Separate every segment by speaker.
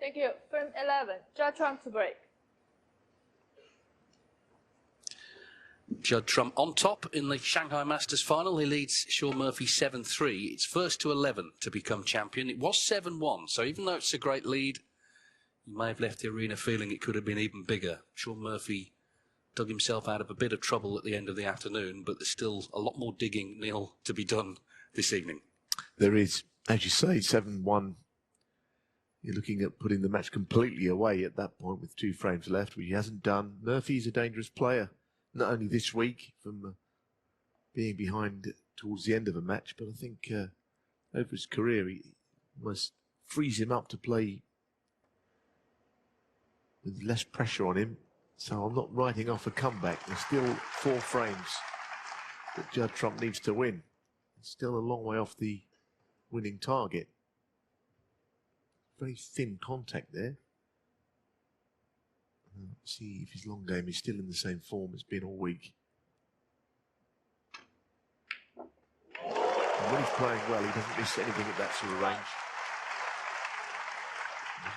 Speaker 1: Thank you. Frame 11, Judd Trump to break.
Speaker 2: Judd Trump on top in the Shanghai Masters final. He leads Shaun Murphy 7-3. It's first to 11 to become champion. It was 7-1, so even though it's a great lead, you may have left the arena feeling it could have been even bigger. Shaun Murphy dug himself out of a bit of trouble at the end of the afternoon, but there's still a lot more digging, Neal, to be done this evening.
Speaker 3: There is, as you say, 7-1. You're looking at putting the match completely away at that point with 2 frames left, which he hasn't done. Murphy's a dangerous player, not only this week from being behind towards the end of a match, but I think over his career he almost frees him up to play with less pressure on him. So I'm not writing off a comeback. There's still 4 frames that Judd Trump needs to win. It's still a long way off the winning target. Very thin contact there. Let's see if his long game is still in the same form it's been all week. And when he's playing well, he doesn't miss anything at that sort of range.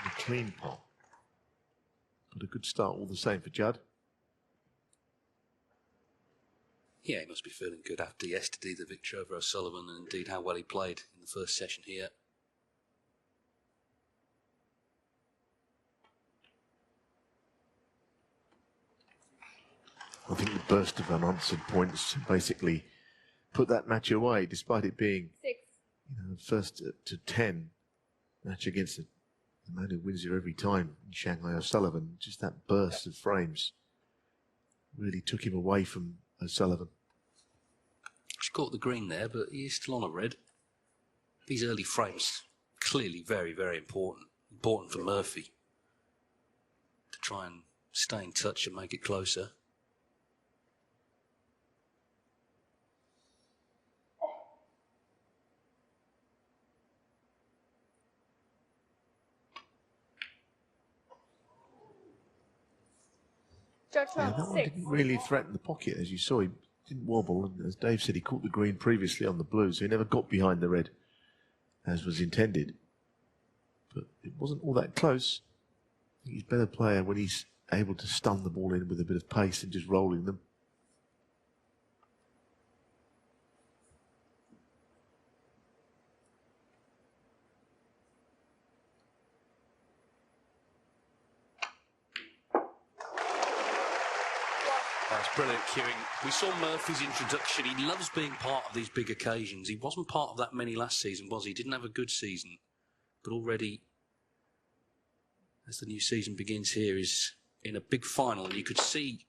Speaker 3: A clean pot. But a good start all the same for Judd.
Speaker 2: Yeah, he must be feeling good after yesterday, the victory over O'Sullivan, and indeed how well he played in the first session here.
Speaker 3: I think the burst of unanswered points basically put that match away, despite it being
Speaker 1: 6.
Speaker 3: First to 10 match against the man who wins here every time in Shanghai O'Sullivan. Just that burst of frames really took him away from O'Sullivan.
Speaker 2: He's caught the green there, but he is still on a red. These early frames, clearly very, very important. Important for Murphy to try and stay in touch and make it closer.
Speaker 1: Judd
Speaker 3: Yeah,
Speaker 1: Trump
Speaker 3: that one
Speaker 1: 6.
Speaker 3: didn't really threaten the pocket, as you saw. He didn't wobble, and as Dave said, he caught the green previously on the blue, so he never got behind the red, as was intended. But it wasn't all that close. I think he's a better player when he's able to stun the ball in with a bit of pace and just rolling them.
Speaker 2: That's brilliant cueing. We saw Murphy's introduction. He loves being part of these big occasions. He wasn't part of that many last season, was he? He didn't have a good season. But already, as the new season begins here, is in a big final. And you could see,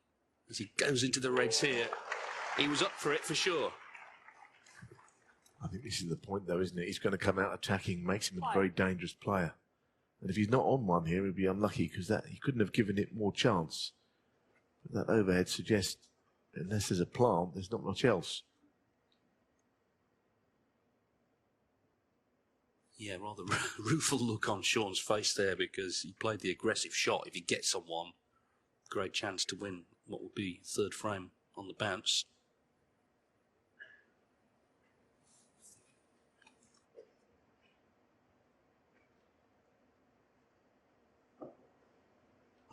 Speaker 2: as he goes into the reds here, he was up for it for sure.
Speaker 3: I think this is the point, though, isn't it? He's going to come out attacking, makes him a very dangerous player. And if he's not on one here, he'd be unlucky, because that he couldn't have given it more chance. But that overhead suggests, unless there's a plant, there's not much else.
Speaker 2: Yeah, rather rueful look on Shaun's face there, because he played the aggressive shot. If he gets on one, great chance to win what would be third frame on the bounce.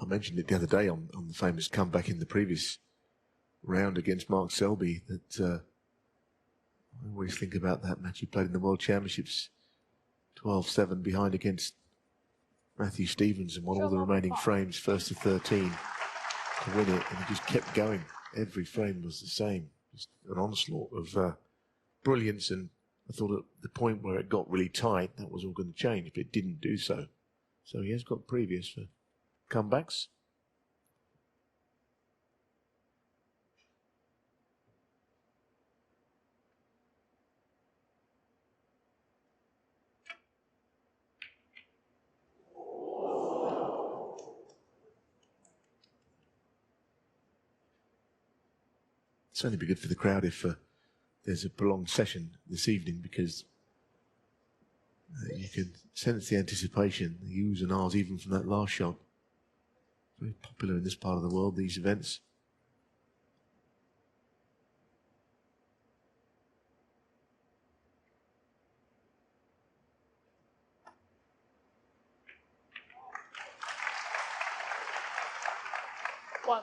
Speaker 3: I mentioned it the other day on the famous comeback in the previous round against Mark Selby, that I always think about that match he played in the World Championships, 12-7 behind against Matthew Stevens, and won all the remaining frames, first to 13, to win it, and he just kept going. Every frame was the same, just an onslaught of brilliance, and I thought at the point where it got really tight, that was all going to change, but it didn't do so. So he has got previous for comebacks. It's only be good for the crowd if there's a prolonged session this evening, because you can sense the anticipation, the oohs and ahs even from that last shot. Very popular in this part of the world, these events.
Speaker 1: 1.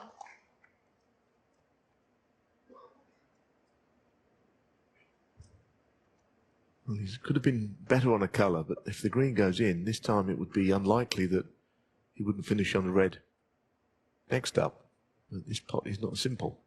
Speaker 3: Well, he could have been better on a colour, but if the green goes in, this time it would be unlikely that he wouldn't finish on the red next up. But this pot is not simple.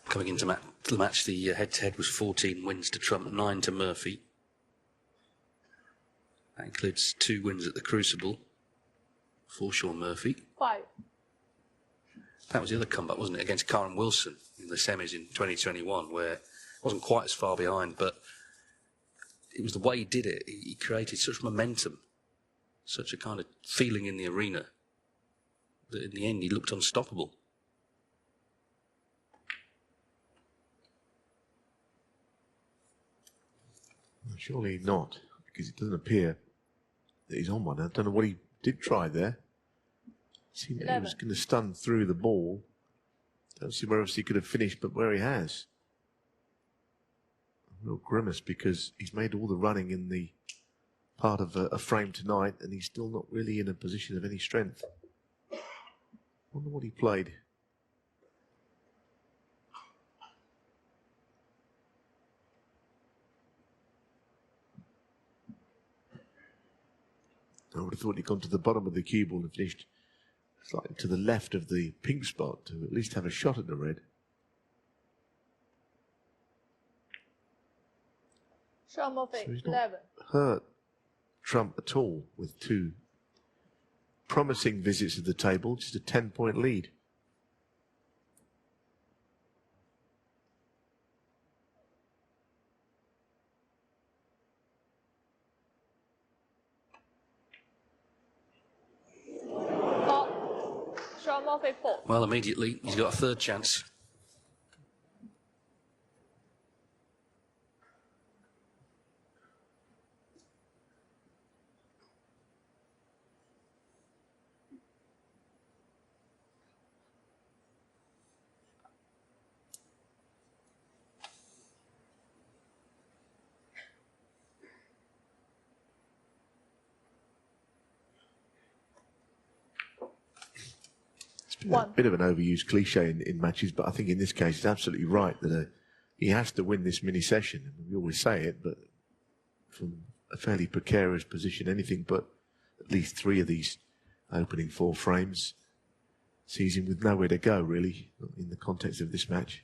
Speaker 2: Coming into the match, the head-to-head was 14 wins to Trump, 9 to Murphy. That includes 2 wins at the Crucible for Shaun Murphy.
Speaker 1: 5.
Speaker 2: That was the other comeback, wasn't it, against Karen Wilson in the semis in 2021, where it wasn't quite as far behind, but it was the way he did it. He created such momentum, such a kind of feeling in the arena, that in the end he looked unstoppable.
Speaker 3: Surely not, because it doesn't appear that he's on one. I don't know what he did try there. It seemed that he was going to stun through the ball. Don't see where else he could have finished, but where he has. A real grimace, because he's made all the running in the part of a frame tonight, and he's still not really in a position of any strength. Wonder what he played. I would have thought he'd gone to the bottom of the cue ball and finished slightly to the left of the pink spot to at least have a shot at the red.
Speaker 1: Shaun Murphy,
Speaker 3: So he's not
Speaker 1: 11.
Speaker 3: hurt Trump at all with 2 promising visits to the table, just a 10-point lead.
Speaker 1: Shaun Murphy, 4.
Speaker 2: Well, immediately he's got a 3rd chance.
Speaker 3: A bit of an overused cliche in matches, but I think in this case it's absolutely right that he has to win this mini session. We always say it, but from a fairly precarious position, anything but at least 3 of these opening 4 frames sees him with nowhere to go, really, in the context of this match.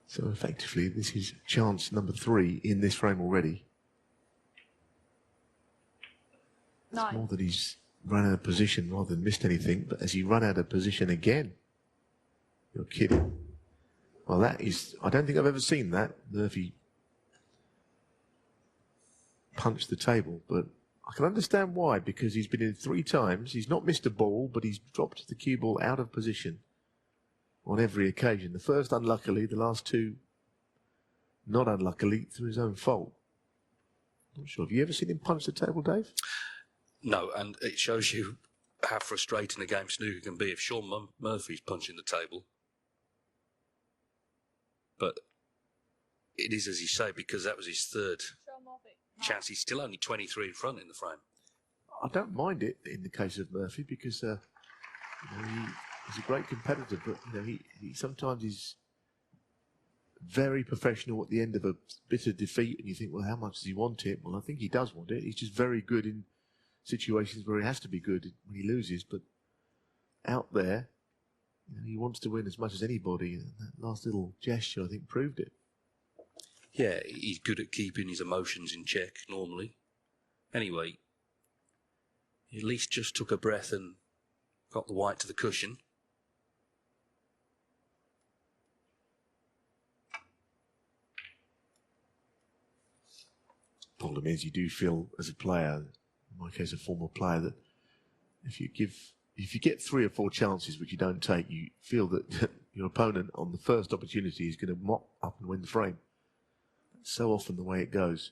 Speaker 3: So effectively, this is chance number 3 in this frame already.
Speaker 1: 9.
Speaker 3: It's more that he's run out of position rather than missed anything, but as he run out of position again, you're kidding. Well, that is, I don't think I've ever seen that. Murphy punched the table, but I can understand why, because he's been in 3 times. He's not missed a ball, but he's dropped the cue ball out of position on every occasion. The first unluckily, the last 2 not unluckily through his own fault. Not sure. Have you ever seen him punch the table, Dave?
Speaker 2: No, and it shows you how frustrating a game snooker can be if Shaun Murphy's punching the table. But it is, as you say, because that was his 3rd chance. He's still only 23 in front in the frame.
Speaker 3: I don't mind it in the case of Murphy, because he's a great competitor, but he sometimes is very professional at the end of a bitter defeat, and you think, well, how much does he want it? Well, I think he does want it. He's just very good in situations where he has to be good when he loses, but out there, he wants to win as much as anybody, and that last little gesture, I think, proved it.
Speaker 2: Yeah, he's good at keeping his emotions in check, normally. Anyway, he at least just took a breath and Got the white to the cushion.
Speaker 3: Problem is, you do feel as a player, in my case, a former player, that if you get 3 or 4 chances which you don't take, you feel that your opponent on the first opportunity is going to mop up and win the frame. That's so often the way it goes.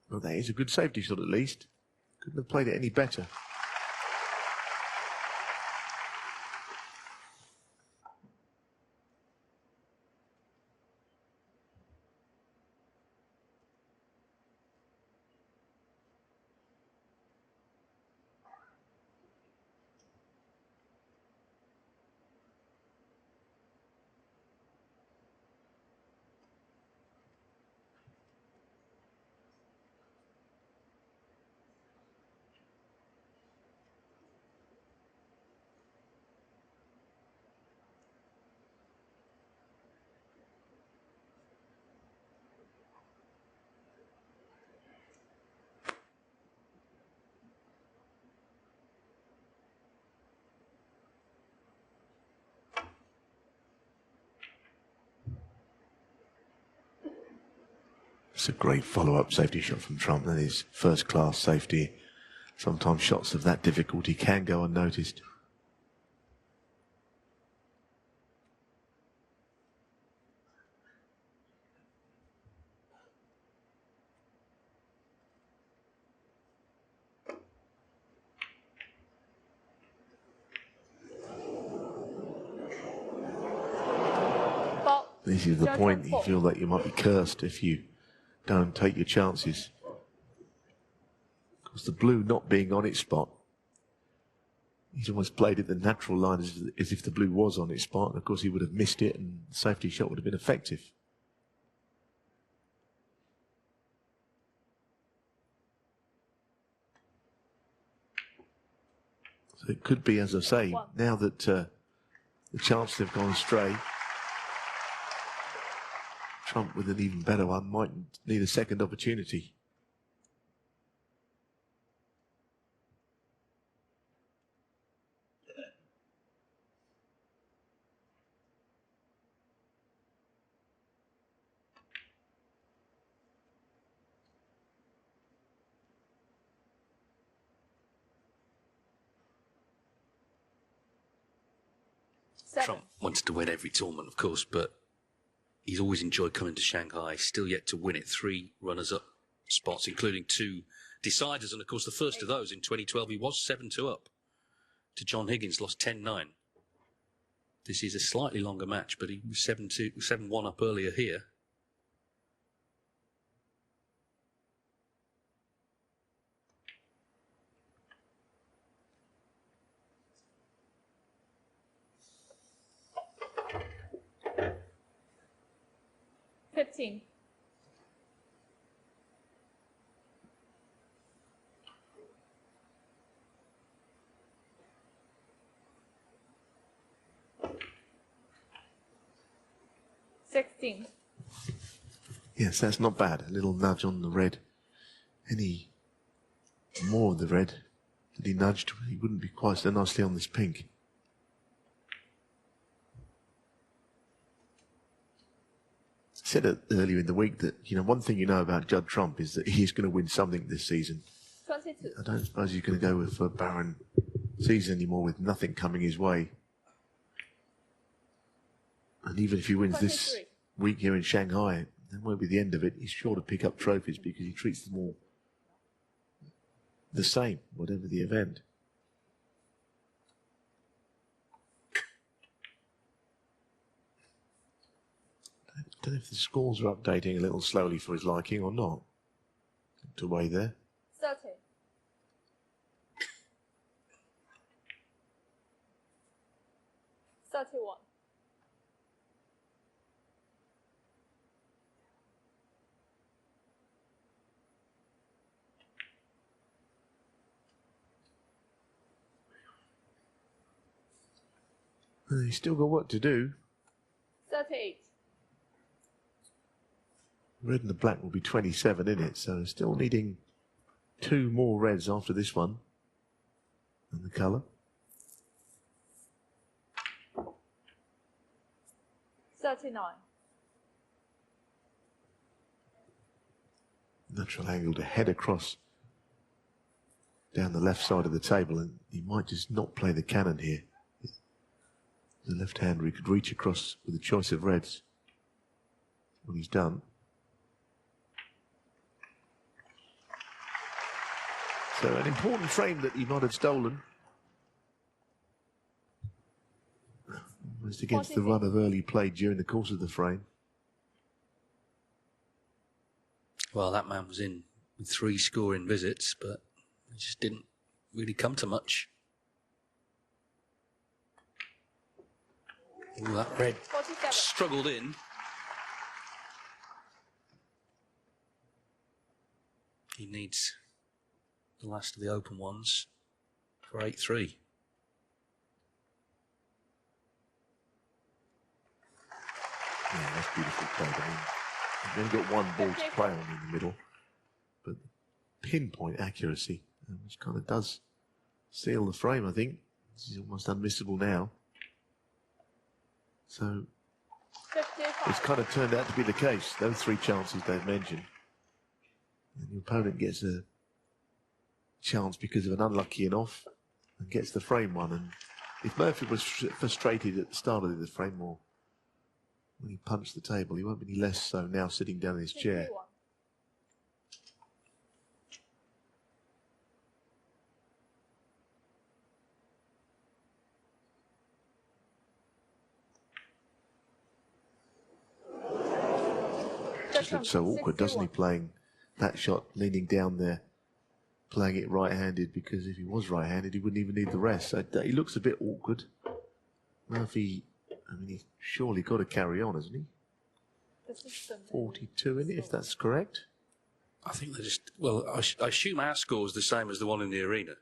Speaker 3: Well, that is a good safety shot at least. Couldn't have played it any better. It's a great follow-up safety shot from Trump. That is first-class safety. Sometimes shots of that difficulty can go unnoticed. This is the point. You feel that you might be cursed if you don't take your chances. Because the blue not being on its spot, he's almost played it the natural line as if the blue was on its spot. And of course he would have missed it and the safety shot would have been effective. So it could be, as I say, now that the chances have gone astray, Trump with an even better one might need a second opportunity.
Speaker 2: Trump wants to win every tournament, of course, but he's always enjoyed coming to Shanghai. Still yet to win it. 3 runners-up spots, including 2 deciders. And, of course, the first of those in 2012, he was 7-2 up to John Higgins, lost 10-9. This is a slightly longer match, but he was 7-1 up earlier here.
Speaker 1: $15. $16.
Speaker 3: Yes, that's not bad. A little nudge on the red. Any more of the red that he nudged, he wouldn't be quite so nicely on this pink. I said it earlier in the week that, you know, one thing you know about Judd Trump is that he's going to win something this season.
Speaker 1: 22.
Speaker 3: I don't suppose he's going to go with a barren season anymore with nothing coming his way. And even if he wins
Speaker 1: 23.
Speaker 3: this week here in Shanghai, that won't be the end of it. He's sure to pick up trophies because he treats them all the same, whatever the event. I don't know if the scores are updating a little slowly for his liking or not. Looked away there.
Speaker 1: 30. $31.
Speaker 3: He's still got work to do.
Speaker 1: 38.
Speaker 3: Red and the black will be 27 in it, so still needing 2 more reds after this one. And the colour.
Speaker 1: 39.
Speaker 3: Natural angle to head across down the left side of the table, and he might just not play the cannon here. The left-hander, he could reach across with a choice of reds. What he's done. So an important frame that he might have stolen. Was against the run of early play during the course of the frame.
Speaker 2: Well, that man was in with 3 scoring visits, but it just didn't really come to much. Ooh, that red
Speaker 1: 47.
Speaker 2: struggled in. He needs the last of the open ones for 8-3.
Speaker 3: Yeah, that's beautiful played. I mean, you've only got 1 ball to play on in the middle, but pinpoint accuracy, which kind of does seal the frame, I think. This is almost unmissable now. So
Speaker 1: 55.
Speaker 3: it's kind of turned out to be the case, those 3 chances they've mentioned. And the opponent gets a chance because of an unlucky and off and gets the frame one. And if Murphy was frustrated at the start of the frame, or when he punched the table, he won't be any less so now sitting down in his chair.
Speaker 1: 51.
Speaker 3: Just looks so awkward, doesn't he, playing that shot, leaning down there, playing it right-handed, because if he was right-handed, he wouldn't even need the rest. So he looks a bit awkward. Murphy, I mean, he's surely got to carry on, hasn't he? 42 in it, if that's correct.
Speaker 2: I think they just, well, I assume our score is the same as the one in the arena.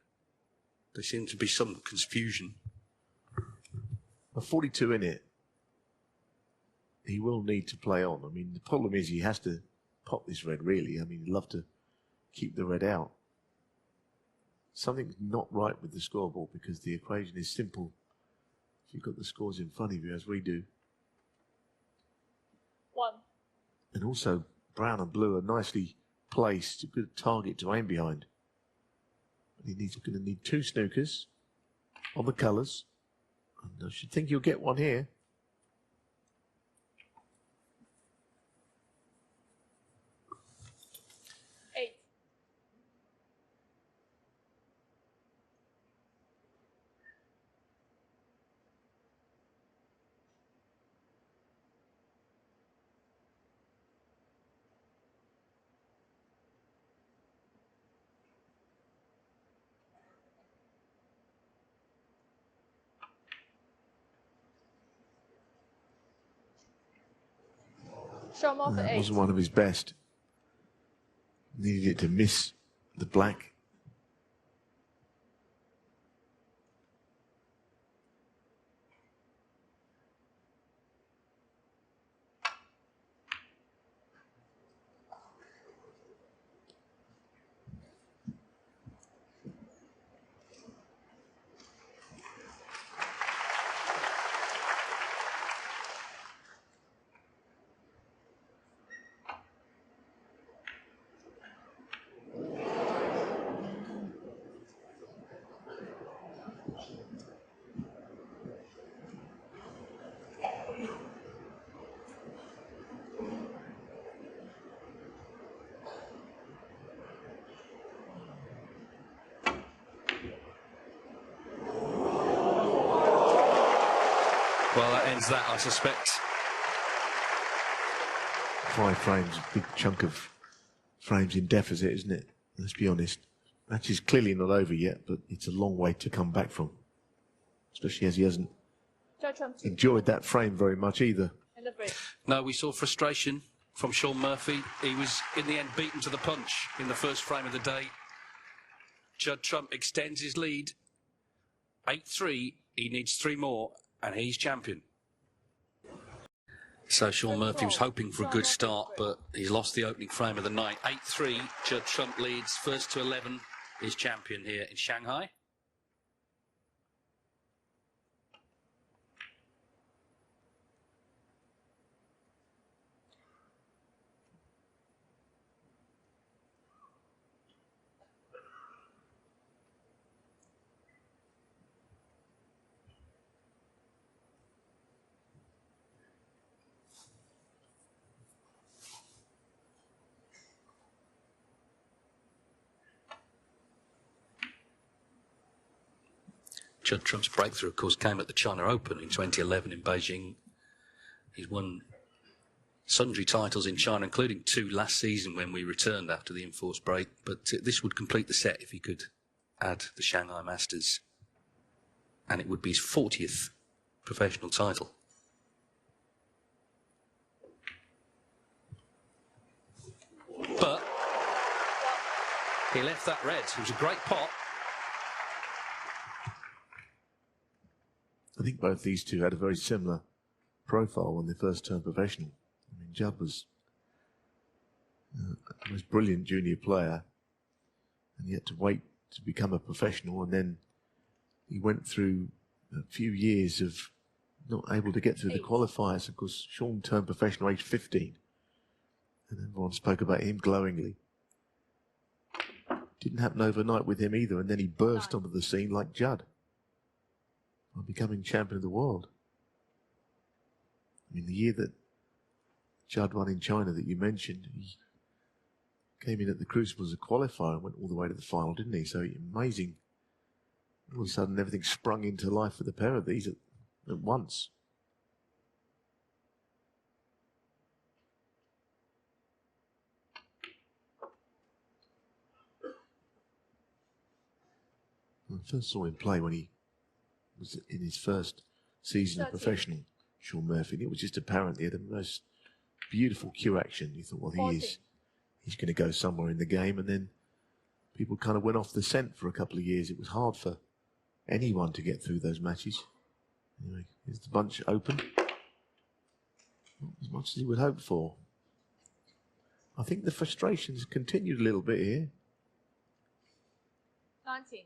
Speaker 2: There seems to be some confusion.
Speaker 3: A 42 in it, he will need to play on. I mean, the problem is he has to pop this red, really. I mean, he'd love to keep the red out. Something's not right with the scoreboard, because the equation is simple. If you've got the scores in front of you, as we do.
Speaker 1: 1.
Speaker 3: And also, brown and blue are nicely placed, a good target to aim behind. But he's going to need 2 snookers on the colours. And I should think you'll get one here.
Speaker 1: 8. Show him off at
Speaker 3: That
Speaker 1: 8.
Speaker 3: wasn't one of his best. Needed it to miss the black.
Speaker 2: Well, that ends that, I suspect.
Speaker 3: 5 frames, a big chunk of frames in deficit, isn't it? Let's be honest. Match is clearly not over yet, but it's a long way to come back from. Especially as he hasn't
Speaker 1: Judge on 2.
Speaker 3: enjoyed that frame very much either.
Speaker 1: In the break.
Speaker 2: No, we saw frustration from Shaun Murphy. He was, in the end, beaten to the punch in the first frame of the day. Judd Trump extends his lead. 8-3. He needs 3 more, and he's champion. So Shaun Murphy was hoping for a good start, but he's lost the opening frame of the night. 8-3, Judd Trump leads, first to 11, is champion here in Shanghai. Judd Trump's breakthrough, of course, came at the China Open in 2011 in Beijing. He's won sundry titles in China, including 2 last season when we returned after the enforced break. But this would complete the set if he could add the Shanghai Masters. And it would be his 40th professional title. But he left that red. It was a great pot.
Speaker 3: I think both these two had a very similar profile when they first turned professional. I mean, Judd was a most brilliant junior player, and he had to wait to become a professional, and then he went through a few years of not able to get through the qualifiers. Of course, Shaun turned professional age 15, and everyone spoke about him glowingly. Didn't happen overnight with him either, and then he burst onto the scene like Judd, by becoming champion of the world. I mean, the year that Judd won in China that you mentioned, he came in at the Crucible as a qualifier and went all the way to the final, didn't he? So amazing. All of a sudden, everything sprung into life for the pair of these at once. I first saw him play when he was in his first season of professional, Shaun Murphy. And it was just apparent he had the most beautiful cue action. You thought, well, he's going to go somewhere in the game. And then people kind of went off the scent for a couple of years. It was hard for anyone to get through those matches. Anyway, here's the bunch open. Not as much as he would hope for. I think the frustrations continued a little bit here.
Speaker 1: 19.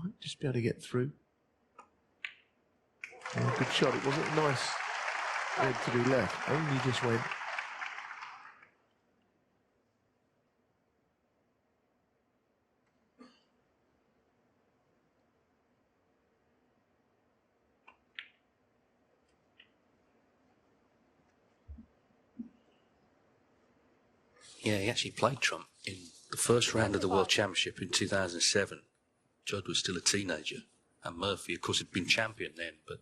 Speaker 3: Might just be able to get through. Oh, good shot. It wasn't nice red to be left. Only just went.
Speaker 2: Yeah, he actually played Trump in the first round of the World Championship in 2007. Judd was still a teenager, and Murphy, of course, had been champion then, but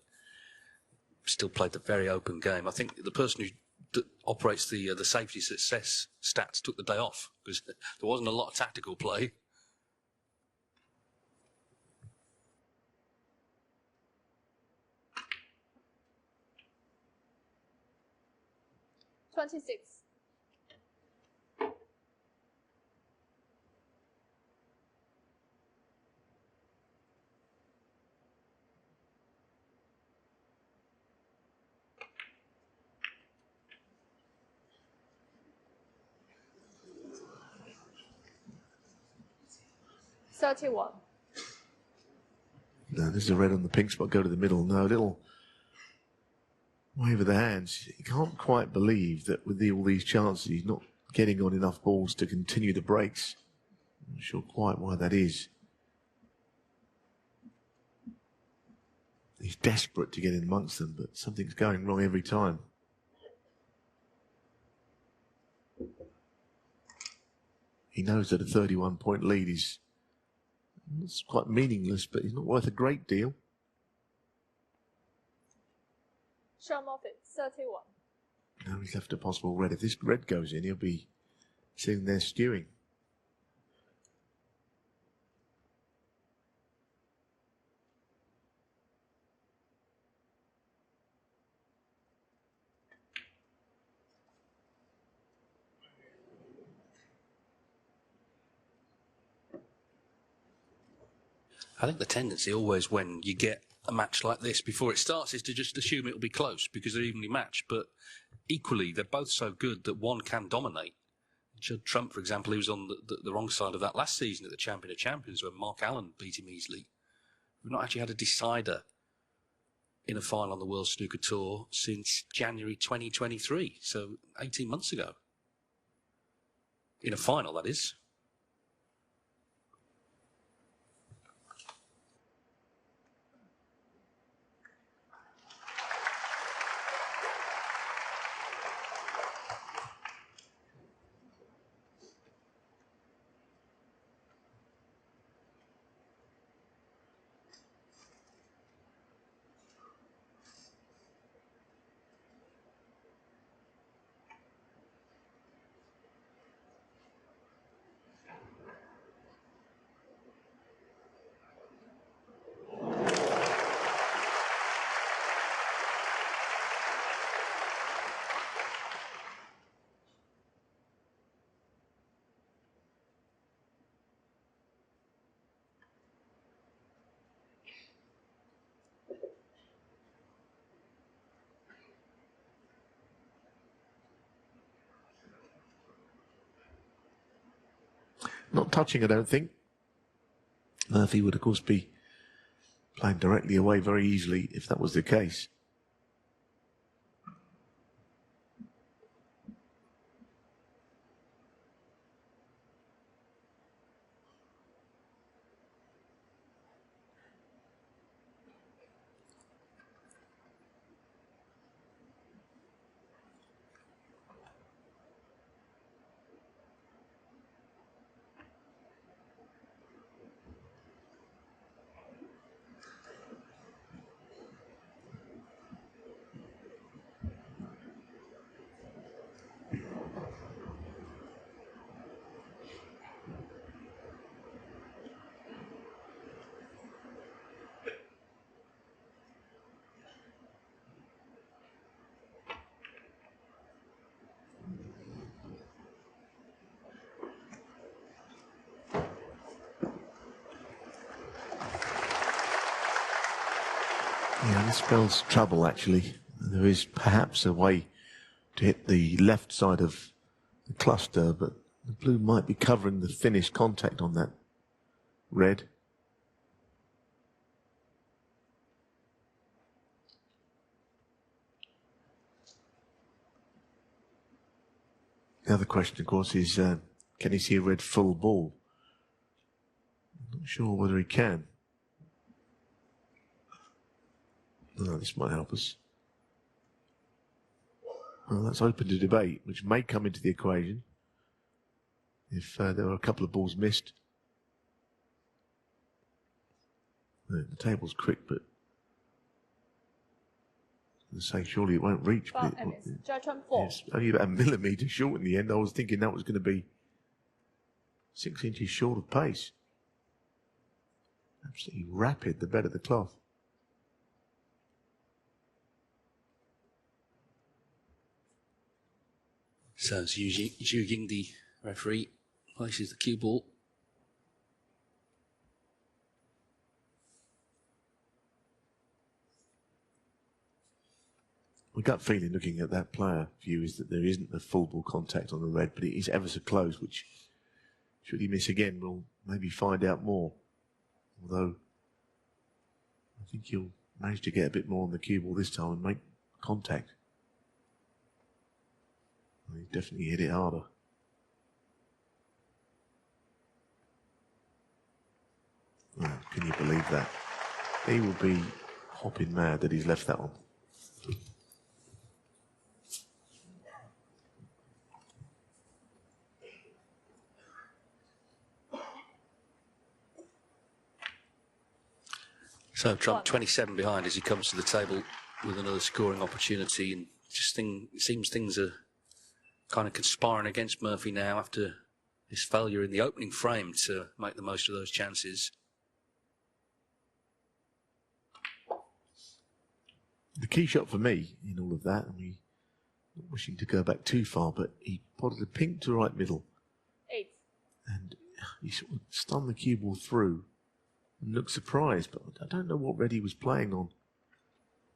Speaker 2: still played the very open game. I think the person who operates the safety success stats took the day off because there wasn't a lot of tactical play.
Speaker 1: $26. $31.
Speaker 3: No, there's a red on the pink spot. Go to the middle. No, little wave of the hands. You can't quite believe that with all these chances, he's not getting on enough balls to continue the breaks. I'm not sure quite why that is. He's desperate to get in amongst them, but something's going wrong every time. He knows that a 31-point lead is it's quite meaningless, but he's not worth a great deal.
Speaker 1: Shaun Murphy, 31.
Speaker 3: Now he's left a possible red. If this red goes in, he'll be sitting there stewing.
Speaker 2: I think the tendency always when you get a match like this before it starts is to just assume it'll be close because they're evenly matched. But equally, they're both so good that one can dominate. Judd Trump, for example, he was on the wrong side of that last season at the Champion of Champions when Mark Allen beat him easily. We've not actually had a decider in a final on the World Snooker Tour since January 2023, so 18 months ago. In a final, that is.
Speaker 3: Not touching, I don't think. Murphy would, of course, be playing directly away very easily if that was the case. Yeah, this spells trouble, actually. There is perhaps a way to hit the left side of the cluster, but the blue might be covering the finished contact on that red. The other question, of course, is can he see a red full ball? I'm not sure whether he can. Oh, this might help us. Well, that's open to debate, which may come into the equation if there were a couple of balls missed. The table's quick, but I say surely it won't reach. But it's only about a millimetre short in the end. I was thinking that was going to be 6 inches short of pace. Absolutely rapid, the better the cloth.
Speaker 2: So Zhu Ying, the referee, places the cue ball.
Speaker 3: My gut feeling looking at that player view is that there isn't a full ball contact on the red, but it is ever so close, which, should he miss again, we'll maybe find out more. Although, I think he'll manage to get a bit more on the cue ball this time and make contact. He definitely hit it harder. Oh, can you believe that? He will be hopping mad that he's left that one.
Speaker 2: So Trump 27 behind as he comes to the table with another scoring opportunity, and just it seems things are kind of conspiring against Murphy now after his failure in the opening frame to make the most of those chances.
Speaker 3: The key shot for me in all of that, I mean, not wishing to go back too far, but he potted a pink to right middle.
Speaker 1: 8.
Speaker 3: And he sort of stunned the cue ball through and looked surprised, but I don't know what red he was playing on,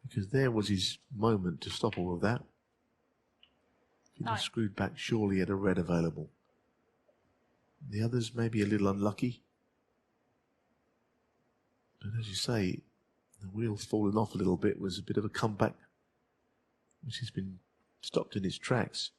Speaker 3: because there was his moment to stop all of that. If he'd have screwed back, surely he had a red available. The others may be a little unlucky, but as you say, the wheels falling off a little bit was a bit of a comeback, which has been stopped in its tracks.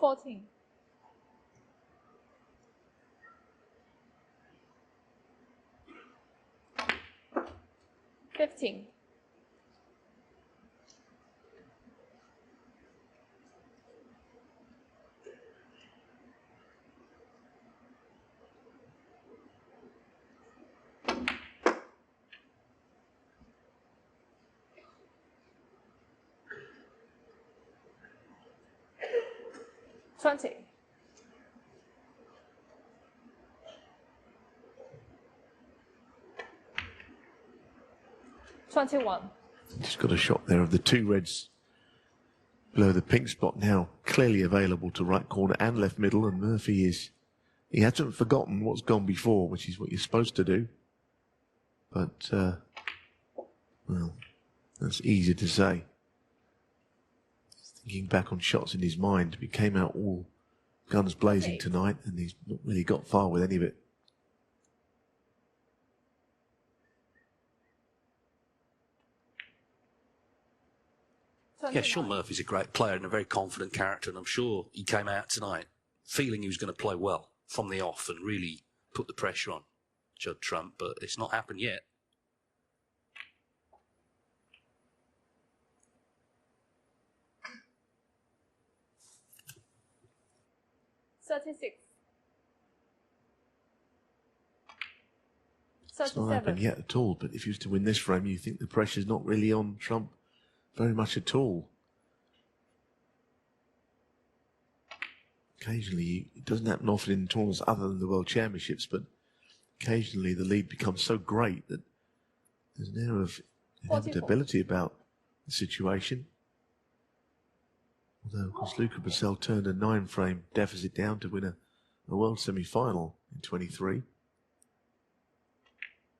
Speaker 1: $14. 15. 20. 21.
Speaker 3: Just got a shot there of the two reds below the pink spot, now clearly available to right corner and left middle, and Murphy he hasn't forgotten what's gone before, which is what you're supposed to do. But, well, that's easy to say. Thinking back on shots in his mind, he came out all guns blazing tonight, and he's not really got far with any of it.
Speaker 2: Yeah, Shaun Murphy's a great player and a very confident character, and I'm sure he came out tonight feeling he was going to play well from the off and really put the pressure on Judd Trump, but it's not happened yet.
Speaker 3: It's not happened yet at all, but if he was to win this frame, you think the pressure's not really on Trump very much at all. Occasionally, it doesn't happen often in tournaments other than the World Championships, but occasionally the lead becomes so great that there's an air of inevitability about the situation. Although, of course, Luca Brazil turned a 9-frame deficit down to win a World semi-final in 23.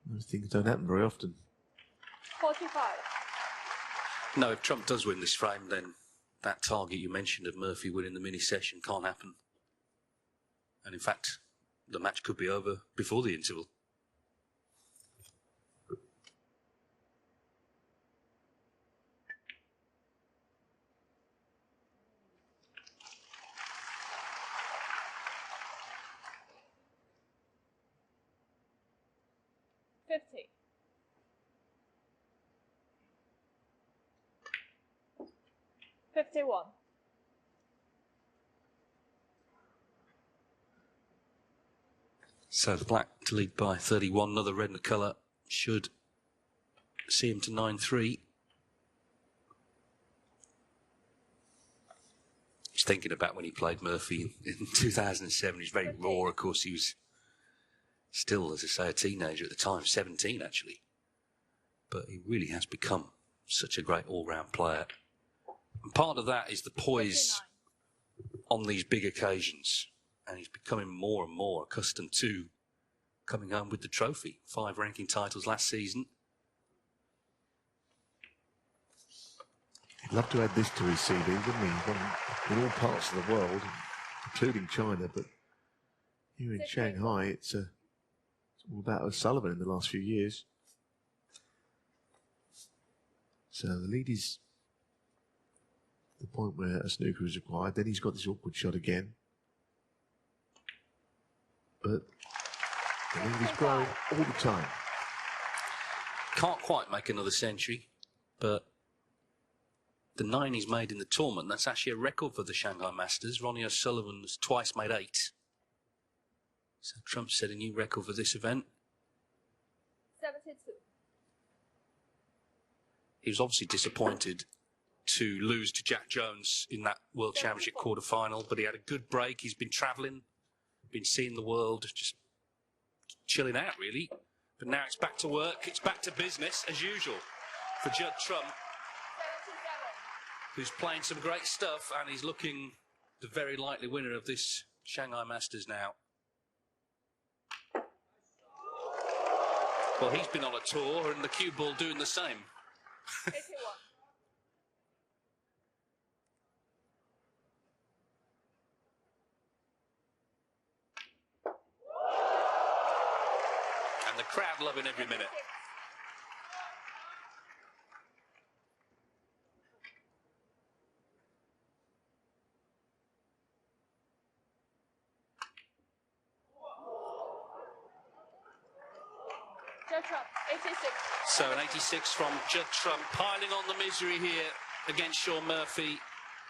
Speaker 3: Those things don't happen very often.
Speaker 1: 45.
Speaker 2: No, if Trump does win this frame, then that target you mentioned of Murphy winning the mini session can't happen. And in fact, the match could be over before the interval.
Speaker 1: $51.
Speaker 2: So the black to lead by 31, another red in the colour should see him to 9-3. Just thinking about when he played Murphy in 2007, he's very raw. Of course, he was still, as I say, a teenager at the time, 17 actually. But he really has become such a great all-round player. And part of that is the poise 59. On these big occasions. And he's becoming more and more accustomed to coming home with the trophy. 5 ranking titles last season.
Speaker 3: He'd love to add this to his CV, wouldn't he? He's won in all parts of the world, including China, but here in Shanghai, it's all about O'Sullivan in the last few years. So the lead is the point where a snooker is required. Then he's got this awkward shot again. But the lead is growing all the time.
Speaker 2: Can't quite make another century, but the 9 he's made in the tournament. That's actually a record for the Shanghai Masters. Ronnie O'Sullivan has twice made 8. So Trump set a new record for this event.
Speaker 1: 72.
Speaker 2: He was obviously disappointed to lose to Jack Jones in that World Championship quarter-final, but he had a good break. He's been travelling, been seeing the world, just chilling out, really. But now it's back to work, it's back to business, as usual, for Judd Trump, who's playing some great stuff, and he's looking the very likely winner of this Shanghai Masters now. Well, he's been on a tour, and the cue ball doing the same.
Speaker 1: 81.
Speaker 2: And the crowd loving every minute.
Speaker 1: Judd Trump, 86.
Speaker 2: So an 86 from Judd Trump, piling on the misery here against Shaun Murphy,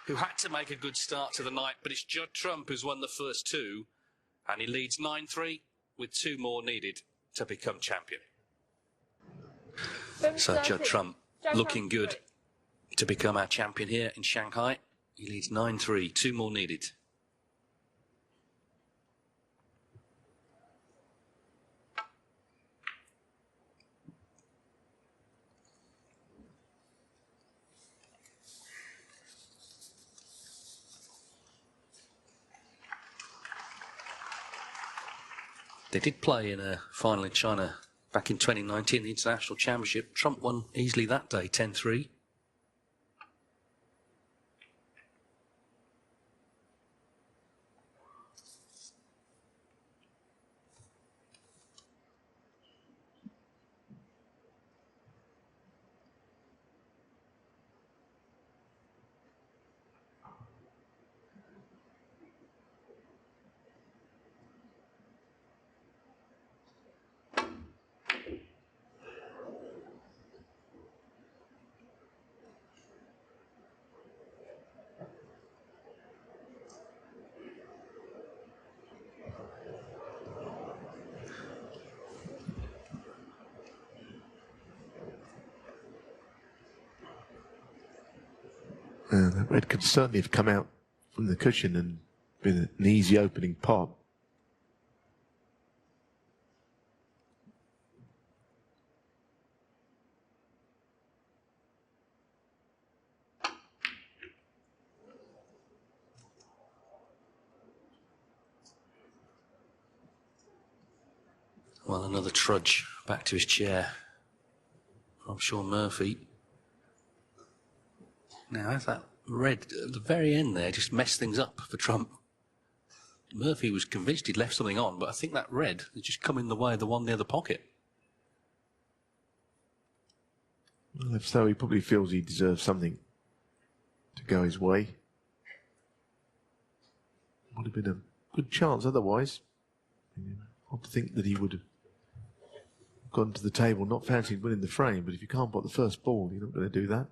Speaker 2: who had to make a good start to the night, but it's Judd Trump who's won the first 2, and he leads 9-3 with 2 more needed to become champion. So Judd Trump looking good to become our champion here in Shanghai. He leads 9-3, 2 more needed. They did play in a final in China back in 2019, the International Championship. Trump won easily that day, 10-3.
Speaker 3: That red could certainly have come out from the cushion and been an easy opening pot.
Speaker 2: Well, another trudge back to his chair from Shaun Murphy. Now, as that red at the very end there just messed things up for Trump. Murphy was convinced he'd left something on, but I think that red had just come in the way of the one near the pocket.
Speaker 3: Well, if so, he probably feels he deserves something to go his way. Would have been a good chance otherwise. Hard to think that he would have gone to the table not fancying winning the frame, but if you can't pot the first ball, you're not going to do that.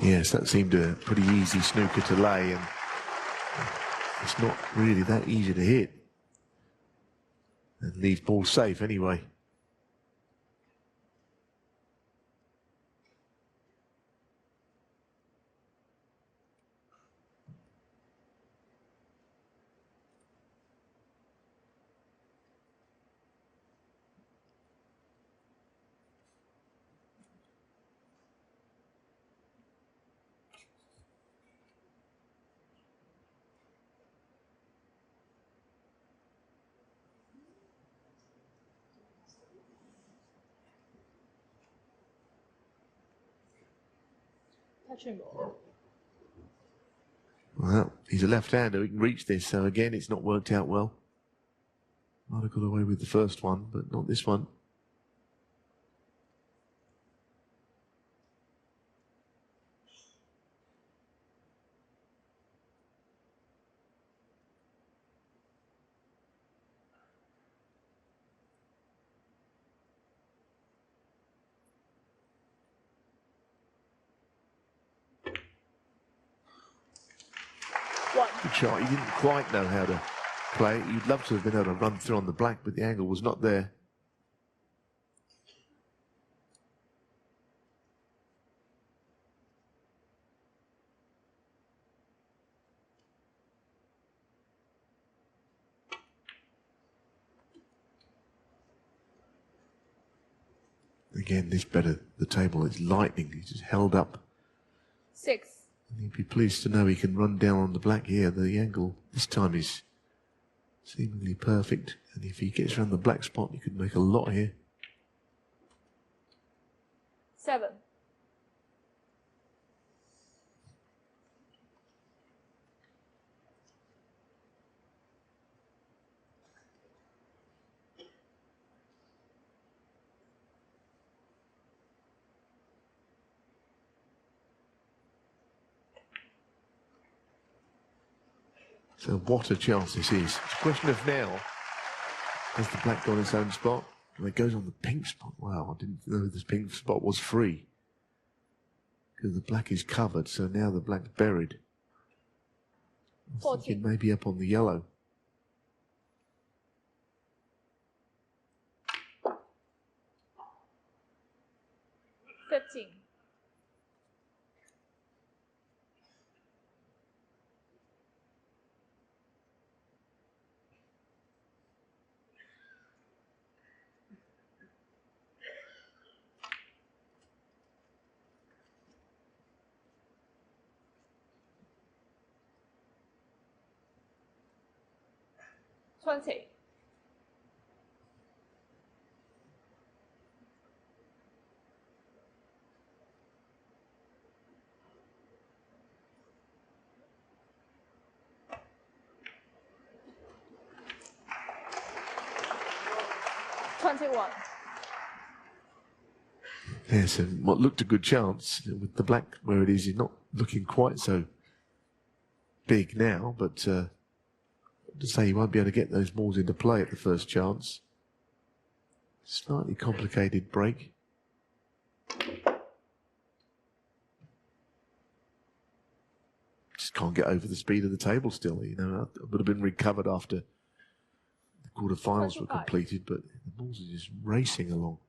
Speaker 3: Yes, that seemed a pretty easy snooker to lay, and it's not really that easy to hit. And leave ball safe anyway.
Speaker 1: touching ball.
Speaker 3: Well, he's a left-hander. He can reach this, so again, it's not worked out well. Might have got away with the first one, but not this one. Good shot. He didn't quite know how to play it. You'd love to have been able to run through on the black, but the angle was not there. Again, this better. The table is lightning. He's just held up.
Speaker 1: 6.
Speaker 3: And he'd be pleased to know he can run down on the black here. The angle this time is seemingly perfect. And if he gets around the black spot, he could make a lot here.
Speaker 1: 7.
Speaker 3: So what a chance this is. It's a question of now. Has the black got its own spot? And it goes on the pink spot. Wow, I didn't know this pink spot was free. Because the black is covered, so now the black's buried. I think it may be up on the yellow.
Speaker 1: Twenty.
Speaker 3: Yes, and what looked a good chance with the black where it is, he's not looking quite so big now, but to say he won't be able to get those balls into play at the first chance. Slightly complicated break. Just can't get over the speed of the table still. You know, it would have been recovered after the quarterfinals were completed, but the balls are just racing along.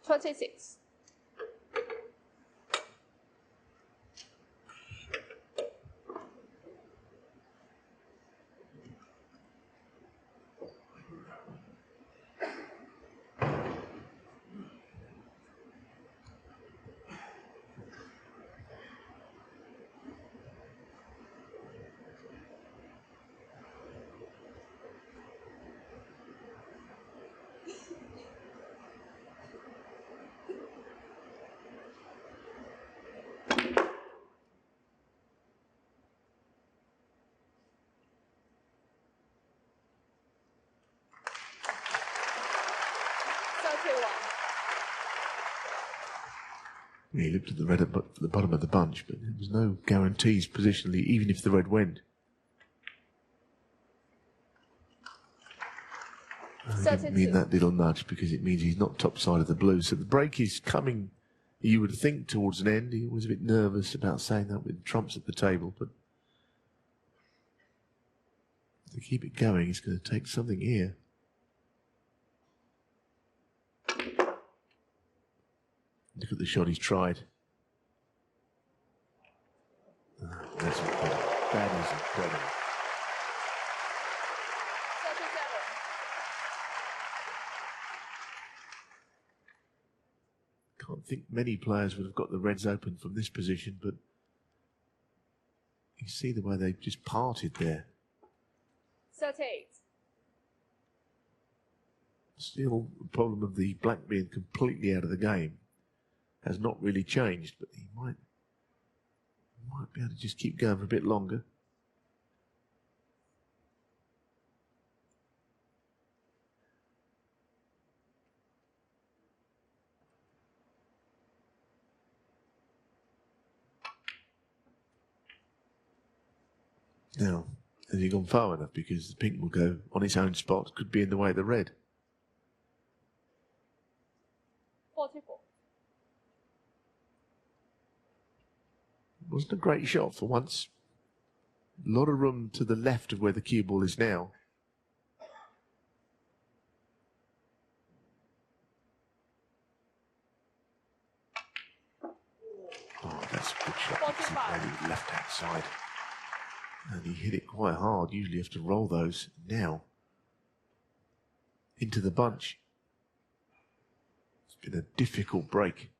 Speaker 1: $26.
Speaker 3: He looked at the red at the bottom of the bunch, but there was no guarantees positionally, even if the red went. I didn't mean that little nudge because it means he's not top side of the blue. So the break is coming, you would think, towards an end. He was a bit nervous about saying that with trumps at the table, but to keep it going, he's going to take something here. Look at the shot he's tried. That's incredible. That is incredible. Can't think many players would have got the reds open from this position, but you see the way they just parted there.
Speaker 1: 38.
Speaker 3: Still, the problem of the black being completely out of the game has not really changed, but he might be able to just keep going for a bit longer. Now, has he gone far enough? Because the pink will go on its own spot, could be in the way of the red.
Speaker 1: 44.
Speaker 3: Wasn't a great shot for once. A lot of room to the left of where the cue ball is now. Oh, that's a good shot. You can see really left-hand side. And he hit it quite hard. Usually you have to roll those. Now, into the bunch. It's been a difficult break.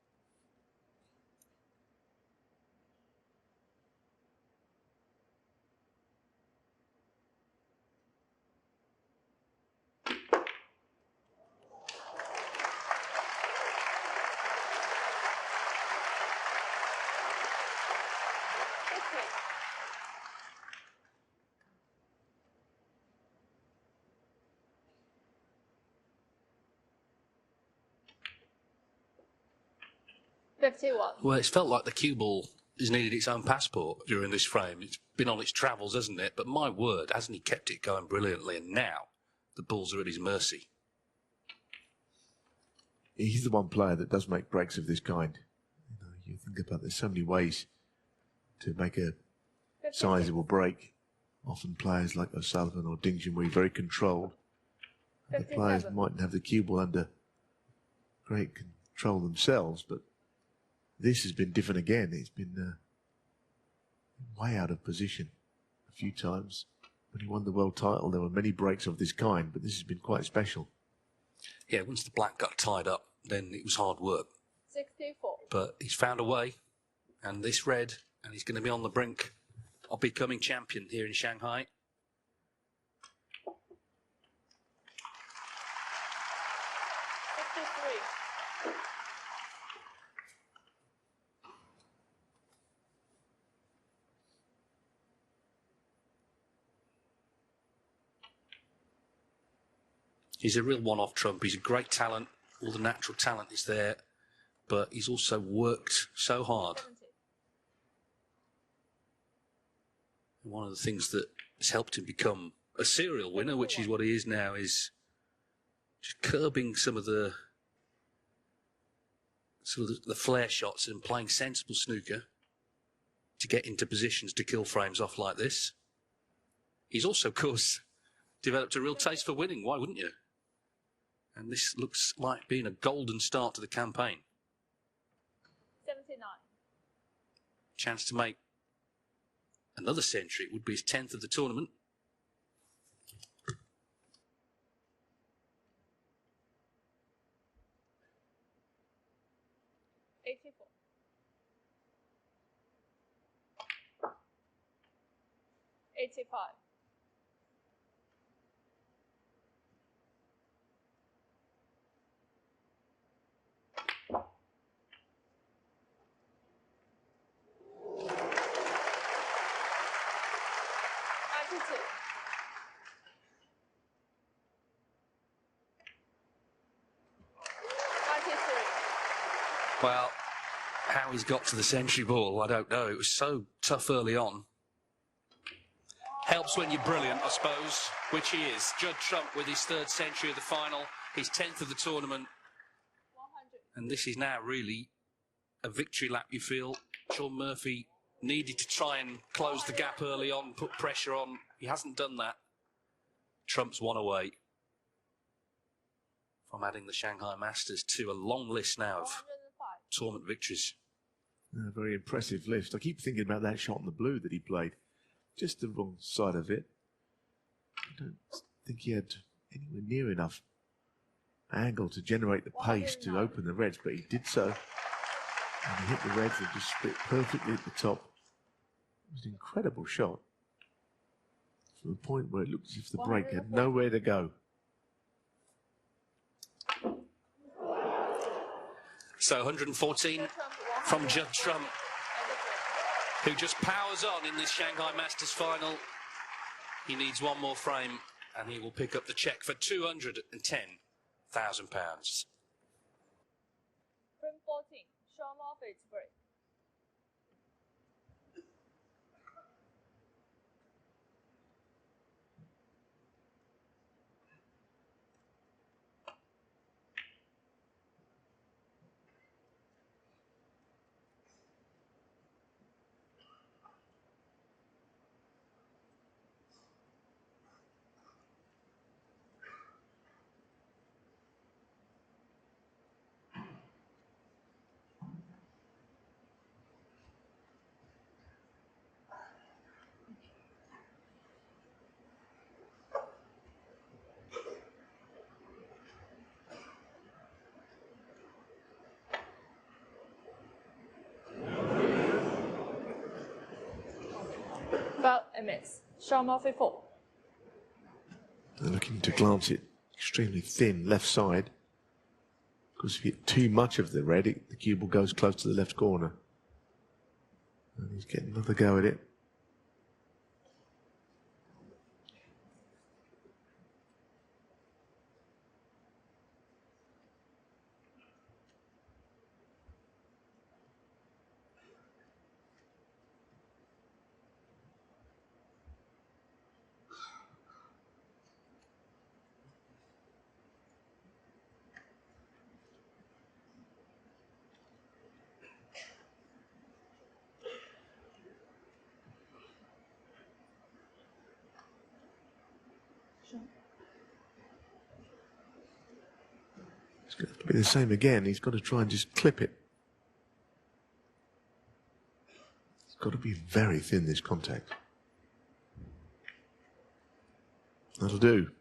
Speaker 2: Well, it's felt like the cue ball has needed its own passport during this frame. It's been on its travels, hasn't it? But my word, hasn't he kept it going brilliantly? And now the balls are at his mercy.
Speaker 3: He's the one player that does make breaks of this kind. You think about there's so many ways to make a sizable break. Often players like O'Sullivan or Ding Junhui very controlled. The players mightn't have the cue ball under great control themselves, but this has been different again. It's been way out of position a few times. When he won the world title, there were many breaks of this kind, but this has been quite special.
Speaker 2: Yeah, once the black got tied up, then it was hard work.
Speaker 1: 64.
Speaker 2: But he's found a way, and this red, and he's going to be on the brink of becoming champion here in Shanghai.
Speaker 1: 53.
Speaker 2: He's a real one-off trump. He's a great talent. All the natural talent is there, but he's also worked so hard.
Speaker 1: 70.
Speaker 2: One of the things that has helped him become a serial winner, which is what he is now, is just curbing some of the flare shots and playing sensible snooker to get into positions to kill frames off like this. He's also, of course, developed a real taste for winning. Why wouldn't you? And this looks like being a golden start to the campaign.
Speaker 1: 79.
Speaker 2: Chance to make another century. It would be his 10th of the tournament.
Speaker 1: $85. 92.
Speaker 2: Well, how he's got to the century ball, I don't know. It was so tough early on. Helps when you're brilliant, I suppose, which he is. Judd Trump with his 3rd century of the final, his 10th of the tournament.
Speaker 1: 100.
Speaker 2: And this is now really a victory lap, you feel. Shaun Murphy needed to try and close the gap early on, put pressure on. He hasn't done that. Trump's one away from adding the Shanghai Masters to a long list now of
Speaker 1: 105.
Speaker 2: tournament victories.
Speaker 3: A very impressive list. I keep thinking about that shot in the blue that he played. Just the wrong side of it. I don't think he had anywhere near enough angle to generate the pace to open the reds, but he did so. And he hit the reds and just split perfectly at the top. It was an incredible shot. From the point where it looked as if the break had nowhere to go.
Speaker 2: So 114 from Judd, who just powers on in this Shanghai Masters final. He needs one more frame and he will pick up the cheque for £210,000.
Speaker 1: Frame 14, Shaun break. About a miss. Shaun 4.
Speaker 3: They're looking to glance it extremely thin left side. Because if you get too much of the red, the cue ball goes close to the left corner. And he's getting another go at it. It's going to have to be the same again. He's got to try and just clip it. It's got to be very thin, this contact. That'll do.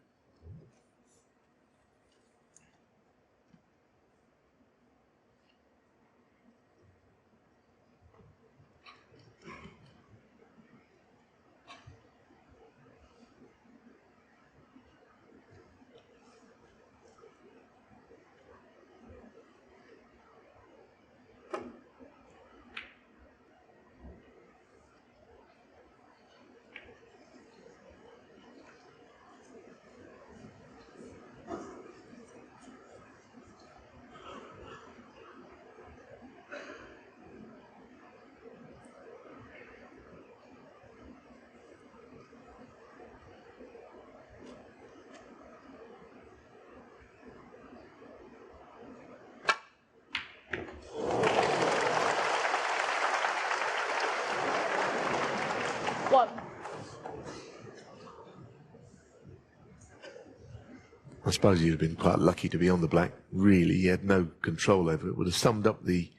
Speaker 3: I suppose he'd have been quite lucky to be on the black. Really, he had no control over it. Would have summed up the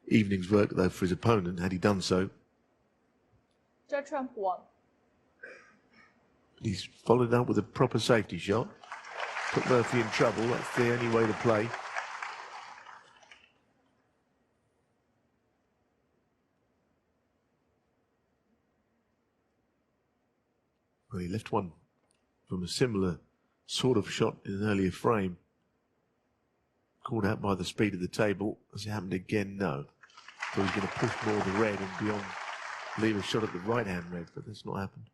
Speaker 3: evening's work, though, for his opponent had he done so.
Speaker 1: Judd 1.
Speaker 3: He's followed up with a proper safety shot. Put Murphy in trouble. That's the only way to play. Well, he left one from a similar sort of shot in an earlier frame. Called out by the speed of the table. Has it happened again? No. So he's going to push more the red and beyond, leave a shot at the right-hand red, but that's not happened.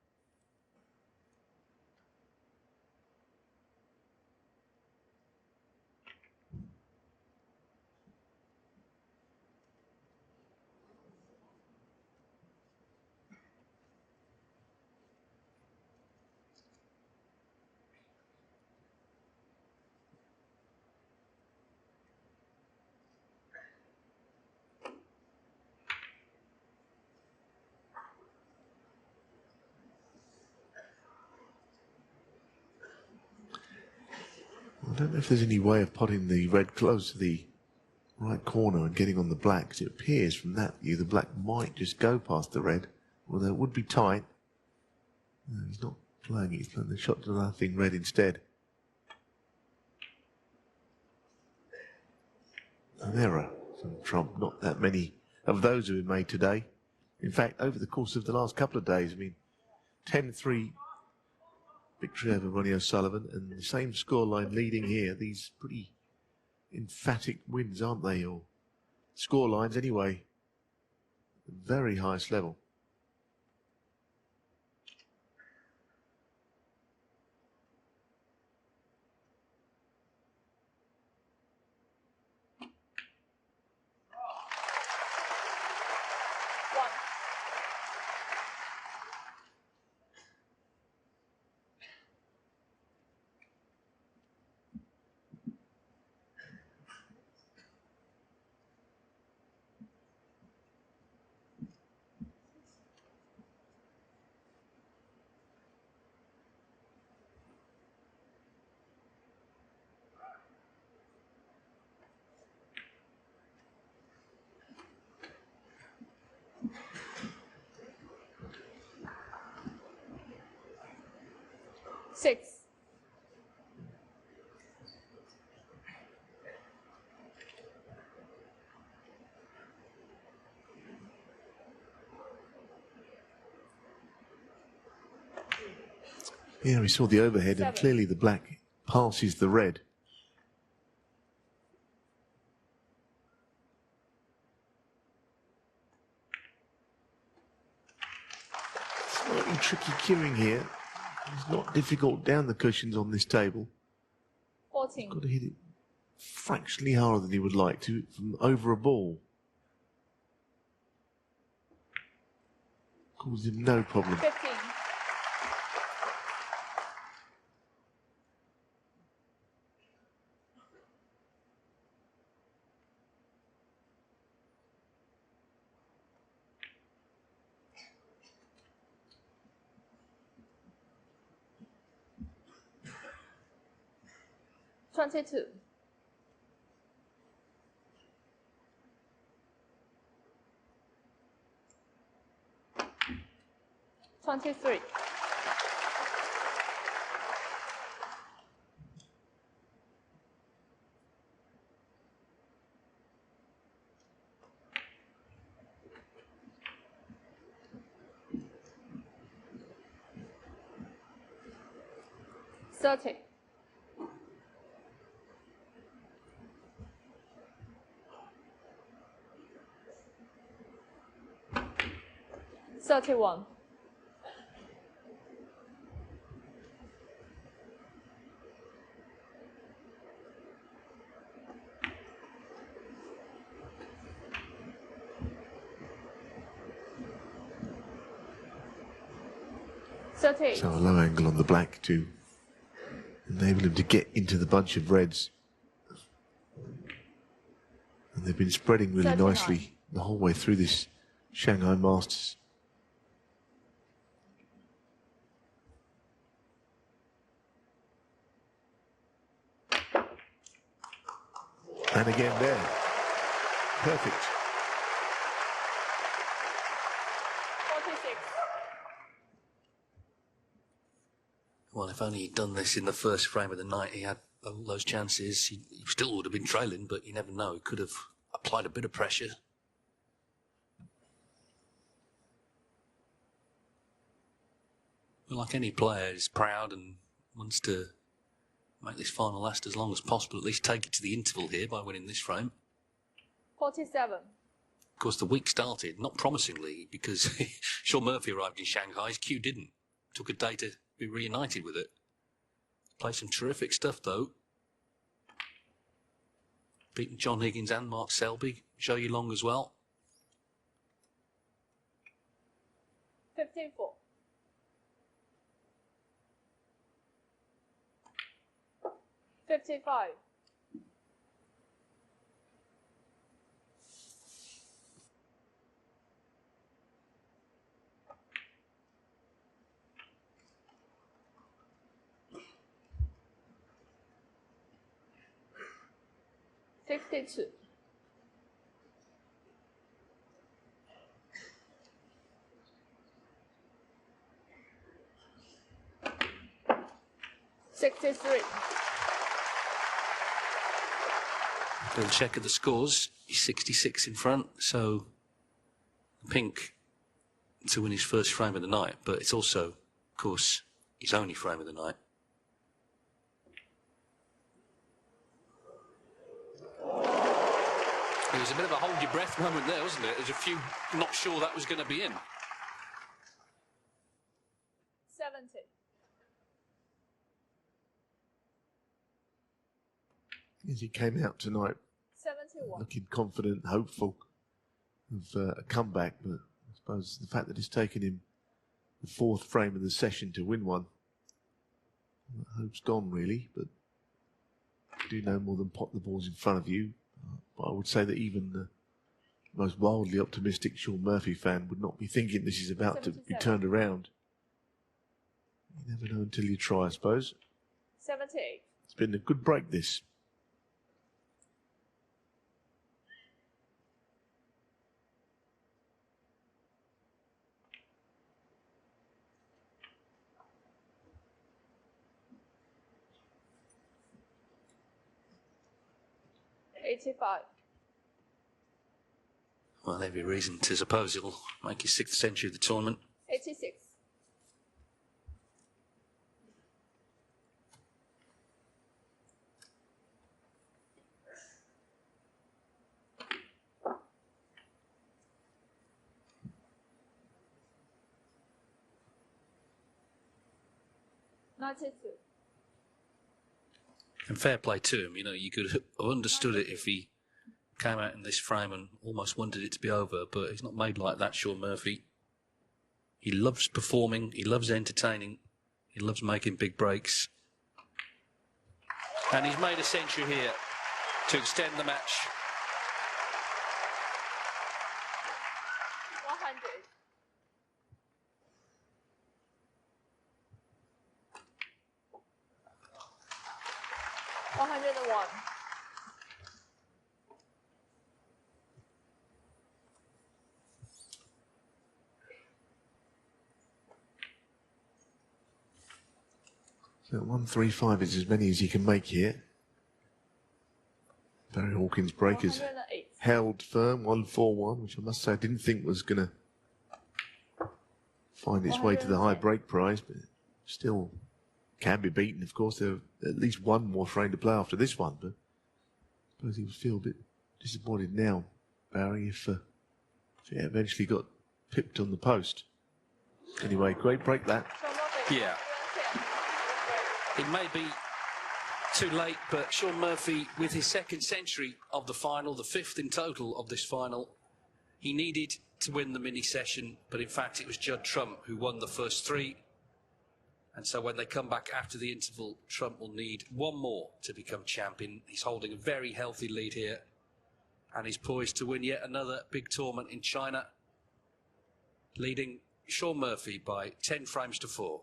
Speaker 3: I don't know if there's any way of potting the red close to the right corner and getting on the black, because it appears from that view the black might just go past the red, although it would be tight. No, he's not playing it, he's playing the shot to nothing red instead. error from Trump. Not that many of those have been made today. In fact, over the course of the last couple of days, I mean, 10-3 victory over Ronnie O'Sullivan, and the same scoreline leading here. These pretty emphatic wins, aren't they? Or scorelines anyway. Very highest level.
Speaker 1: Six.
Speaker 3: Yeah, we saw the overhead, and
Speaker 1: 7.
Speaker 3: clearly the black passes the red. Slightly tricky cueing here. It's not difficult down the cushions on this table.
Speaker 1: 14.
Speaker 3: Got to hit it fractionally harder than he would like to from over a ball. Caused him no problem.
Speaker 1: 15. Twenty-two. 23. 30. 31. 38.
Speaker 3: So a low angle on the black to enable him to get into the bunch of reds. And they've been spreading really
Speaker 1: 39.
Speaker 3: nicely the whole way through this Shanghai Masters. And again there. Perfect.
Speaker 1: 46.
Speaker 2: Well, if only he'd done this in the first frame of the night, he had all those chances. He still would have been trailing, but you never know. He could have applied a bit of pressure. Well, like any player, he's proud and wants to make this final last as long as possible, at least take it to the interval here by winning this frame.
Speaker 1: 47.
Speaker 2: Of course, the week started not promisingly because Shaun Murphy arrived in Shanghai. His cue didn't. Took a day to be reunited with it. Played some terrific stuff, though. Beaten John Higgins and Mark Selby. Zhou Ying as well.
Speaker 1: 15-4. 55. 52. 63.
Speaker 2: We'll check at the scores. He's 66 in front, so pink to win his first frame of the night, but it's also, of course, his only frame of the night. It was a bit of a hold your breath moment there, wasn't it? There's a few not sure that was going to be in.
Speaker 1: 70.
Speaker 3: As he came out tonight
Speaker 1: 71.
Speaker 3: looking confident, hopeful of a comeback, but I suppose the fact that it's taken him the fourth frame of the session to win one, hope's gone really, but do no more than pot the balls in front of you. But I would say that even the most wildly optimistic Shaun Murphy fan would not be thinking this is about to be turned around. You never know until you try, I suppose.
Speaker 1: 78.
Speaker 3: It's been a good break, this.
Speaker 2: Well, every reason to suppose he'll make his 6th century of the tournament.
Speaker 1: 86.
Speaker 2: And fair play to him, you know, you could have understood it if he came out in this frame and almost wanted it to be over, but he's not made like that, Shaun Murphy. He loves performing, he loves entertaining, he loves making big breaks. And he's made a century here to extend the match.
Speaker 1: 100. $101.
Speaker 3: So 135 is as many as he can make here. Barry Hawkins breakers
Speaker 1: 108.
Speaker 3: held firm, 141, which I must say I didn't think was going to find its way to the high break prize, but still can be beaten. Of course, there are at least one more frame to play after this one, but I suppose he would feel a bit disappointed now, Barry, if it eventually got pipped on the post. Anyway, great break that.
Speaker 2: Yeah. It may be too late, but Shaun Murphy, with his 2nd century of the final, the 5th in total of this final, he needed to win the mini session, but in fact it was Judd Trump who won the first 3. And so when they come back after the interval, Trump will need one more to become champion. He's holding a very healthy lead here, and he's poised to win yet another big tournament in China, leading Shaun Murphy by 10 frames to 4.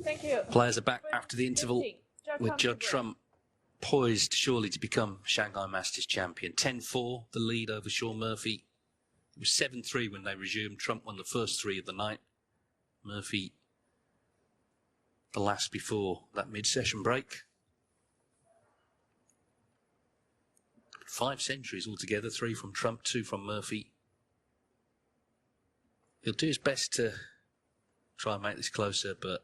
Speaker 1: Thank you.
Speaker 2: Players are back after the interval with Judd Trump poised surely to become Shanghai Masters champion. 10-4, the lead over Shaun Murphy. It was 7-3 when they resumed. Trump won the first 3 of the night. Murphy the last before that mid-session break. 5 centuries altogether, 3 from Trump, 2 from Murphy. He'll do his best to try and make this closer, but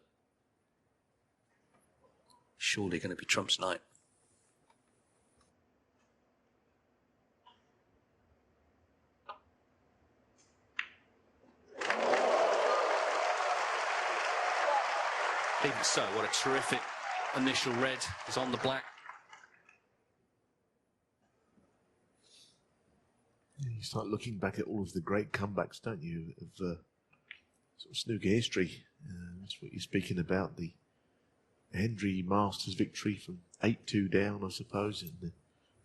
Speaker 2: surely going to be Trump's night. Even so, what a terrific initial red is on the black.
Speaker 3: You start looking back at all of the great comebacks, don't you, of sort of snooker history. That's what you're speaking about, the Hendry Masters victory from 8-2 down, I suppose. And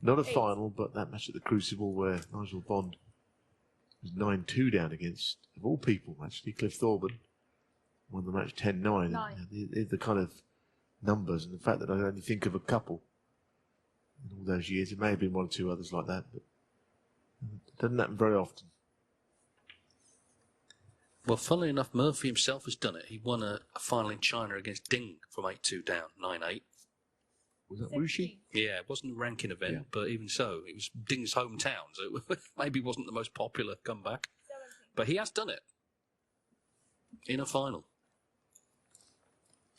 Speaker 3: not a final, but that match at the Crucible where Nigel Bond was 9-2 down against, of all people, actually, Cliff Thorburn. Won the match 10-9. They're the kind of numbers, and the fact that I only think of a couple in all those years. It may have been 1 or 2 others like that, but it doesn't happen very often.
Speaker 2: Well, funnily enough, Murphy himself has done it. He won a final in China against Ding from 8-2 down, 9-8.
Speaker 3: Was that Wuxi?
Speaker 2: Yeah, it wasn't a ranking event, but even so, it was Ding's hometown, so it maybe wasn't the most popular comeback.
Speaker 1: 17.
Speaker 2: But he has done it in a final.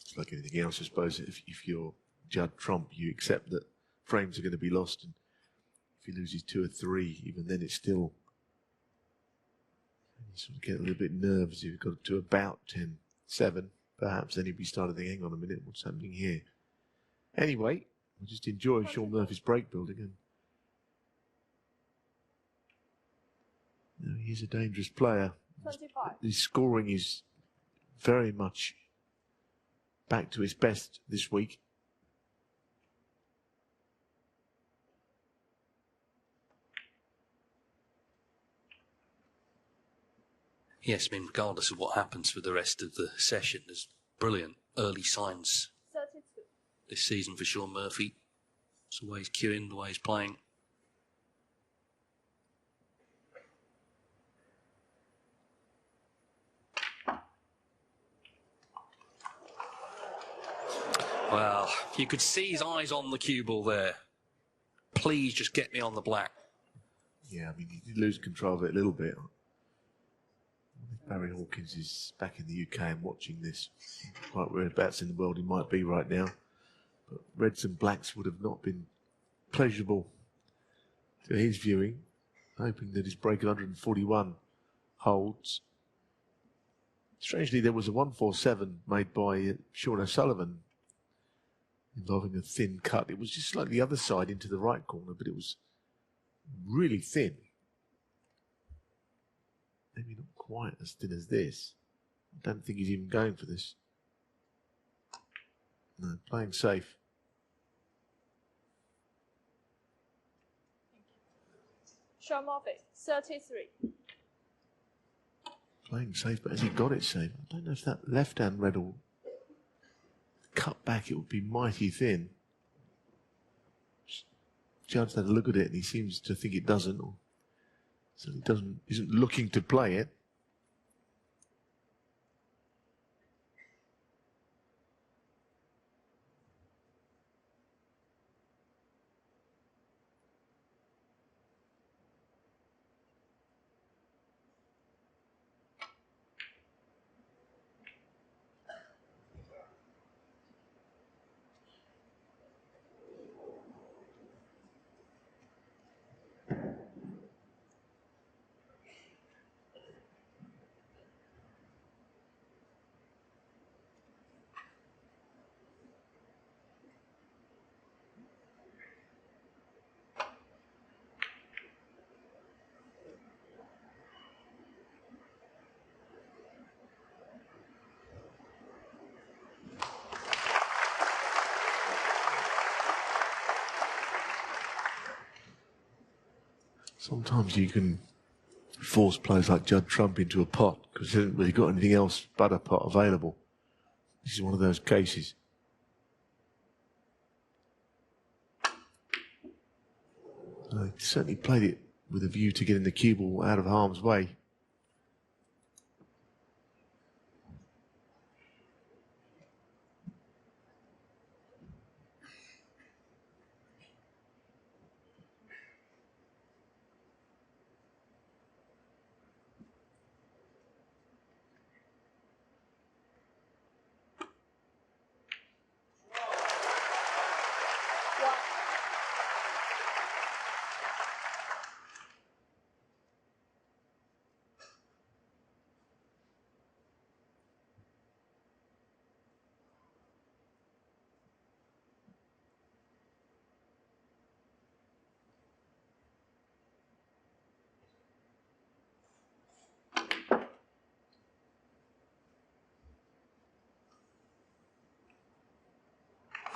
Speaker 3: It's like anything else, I suppose. If you're Judd Trump, you accept that frames are going to be lost, and if he loses 2 or 3, even then it's still, you sort of get a little bit nervous. If you've got to about 10-7, perhaps then you'd be starting to think, hang on a minute, what's happening here? Anyway, we'll just enjoy Shaun Murphy's break building, and you know, he's a dangerous player.
Speaker 1: 25.
Speaker 3: His scoring is very much back to his best this week.
Speaker 2: Yes, I mean, regardless of what happens for the rest of the session, there's brilliant early signs
Speaker 1: 32.
Speaker 2: this season for Shaun Murphy. It's the way he's queuing, the way he's playing. Well, you could see his eyes on the cue ball there. Please just get me on the black.
Speaker 3: Yeah, I mean, he did lose control of it a little bit. If Barry Hawkins is back in the UK and watching this, quite whereabouts in the world he might be right now. But reds and blacks would have not been pleasurable to his viewing, hoping that his break of 141 holds. Strangely, there was a 147 made by Shaun O'Sullivan involving a thin cut. It was just like the other side into the right corner, but it was really thin. Maybe not quite as thin as this. I don't think he's even going for this. No, playing safe.
Speaker 1: Shaun Murphy, 33.
Speaker 3: Playing safe, but has he got it safe? I don't know if that left-hand red will cut back. It would be mighty thin. Judd's had a look at it and he seems to think it doesn't, or so he isn't looking to play it. Sometimes you can force players like Judd Trump into a pot because he hasn't really got anything else but a pot available. This is one of those cases. He certainly played it with a view to getting the cue ball out of harm's way.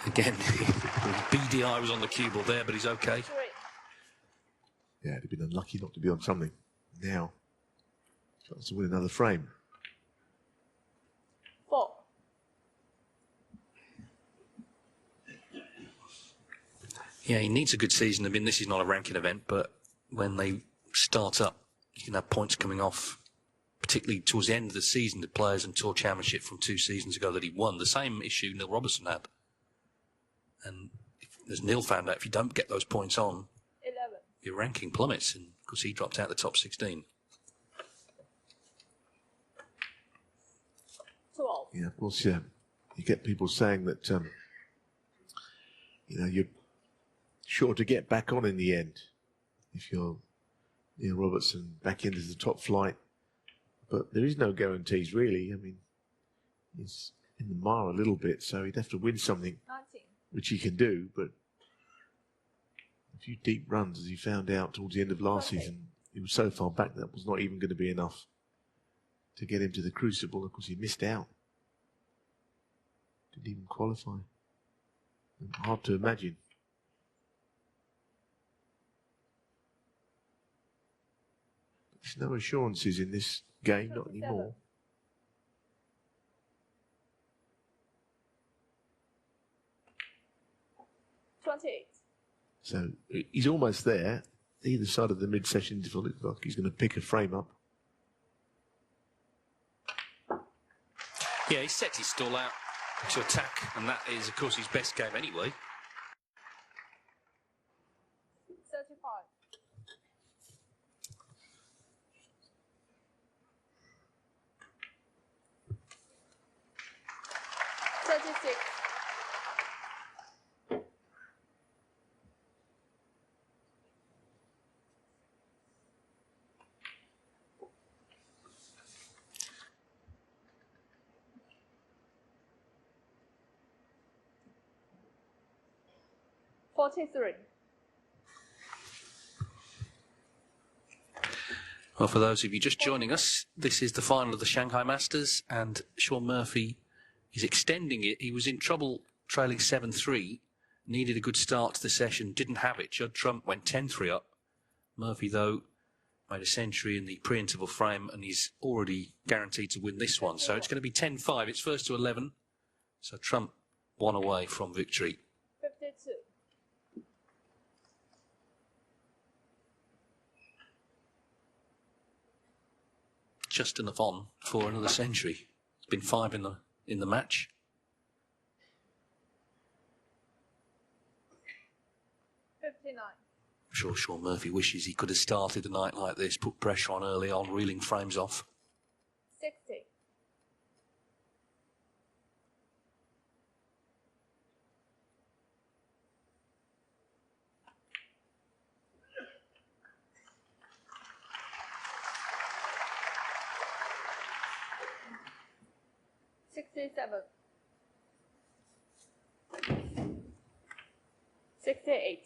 Speaker 2: Again, BDI was on the cue ball there, but he's okay.
Speaker 1: 3.
Speaker 3: Yeah, he'd have been unlucky not to be on something. Now, tries to win another frame.
Speaker 1: 4.
Speaker 2: Yeah, he needs a good season. I mean, this is not a ranking event, but when they start up, you can have points coming off, particularly towards the end of the season, the Players and Tour Championship from 2 seasons ago that he won. The same issue Neil Robertson had. And if as Neal found out, if you don't get those points on,
Speaker 1: 11.
Speaker 2: your ranking plummets, and of course he dropped out the top 16.
Speaker 1: 12.
Speaker 3: Yeah, of course, yeah. You get people saying that, you know, you're sure to get back on in the end if you're Neal Robertson back into the top flight. But there is no guarantees, really. I mean, he's in the mire a little bit, so he'd have to win something,
Speaker 1: 19.
Speaker 3: which he can do, but a few deep runs, as he found out towards the end of last season, he was so far back that was not even going to be enough to get him to the Crucible. Of course, he missed out. Didn't even qualify. Hard to imagine. There's no assurances in this game, not anymore.
Speaker 1: 28.
Speaker 3: So he's almost there. Either side of the mid-session interval, it looks like he's going to pick a frame up.
Speaker 2: Yeah, he sets his stall out to attack, and that is, of course, his best game anyway.
Speaker 1: 35. 36. 43.
Speaker 2: Well, for those of you just joining us, this is the final of the Shanghai Masters, and Shaun Murphy is extending it. He was in trouble trailing 7-3, needed a good start to the session, didn't have it. Judd Trump went 10-3 up. Murphy, though, made a century in the pre-interval frame, and he's already guaranteed to win this one. So it's going to be 10-5. It's first to 11. So Trump one away from victory.
Speaker 1: 52.
Speaker 2: Just enough on for another century. It's been 5 in the match.
Speaker 1: $59.
Speaker 2: I'm sure Shaun Murphy wishes he could have started the night like this, put pressure on early on, reeling frames off.
Speaker 1: 60. 67. 68.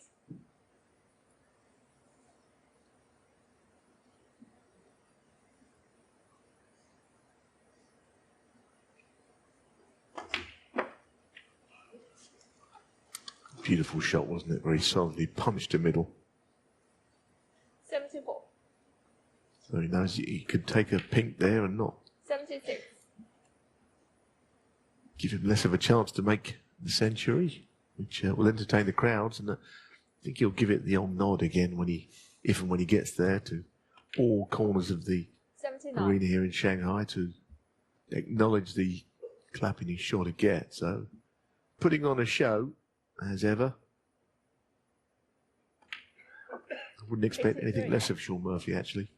Speaker 3: Beautiful shot, wasn't it? Very solidly punched the middle.
Speaker 1: 74.
Speaker 3: So he knows he could take a pink there and not
Speaker 1: 76.
Speaker 3: give him less of a chance to make the century, which will entertain the crowds. And I think he'll give it the old nod again when if and when he gets there, to all corners of the
Speaker 1: 79.
Speaker 3: arena here in Shanghai, to acknowledge the clapping he's sure to get. So putting on a show, as ever. I wouldn't expect anything less of Shaun Murphy, actually.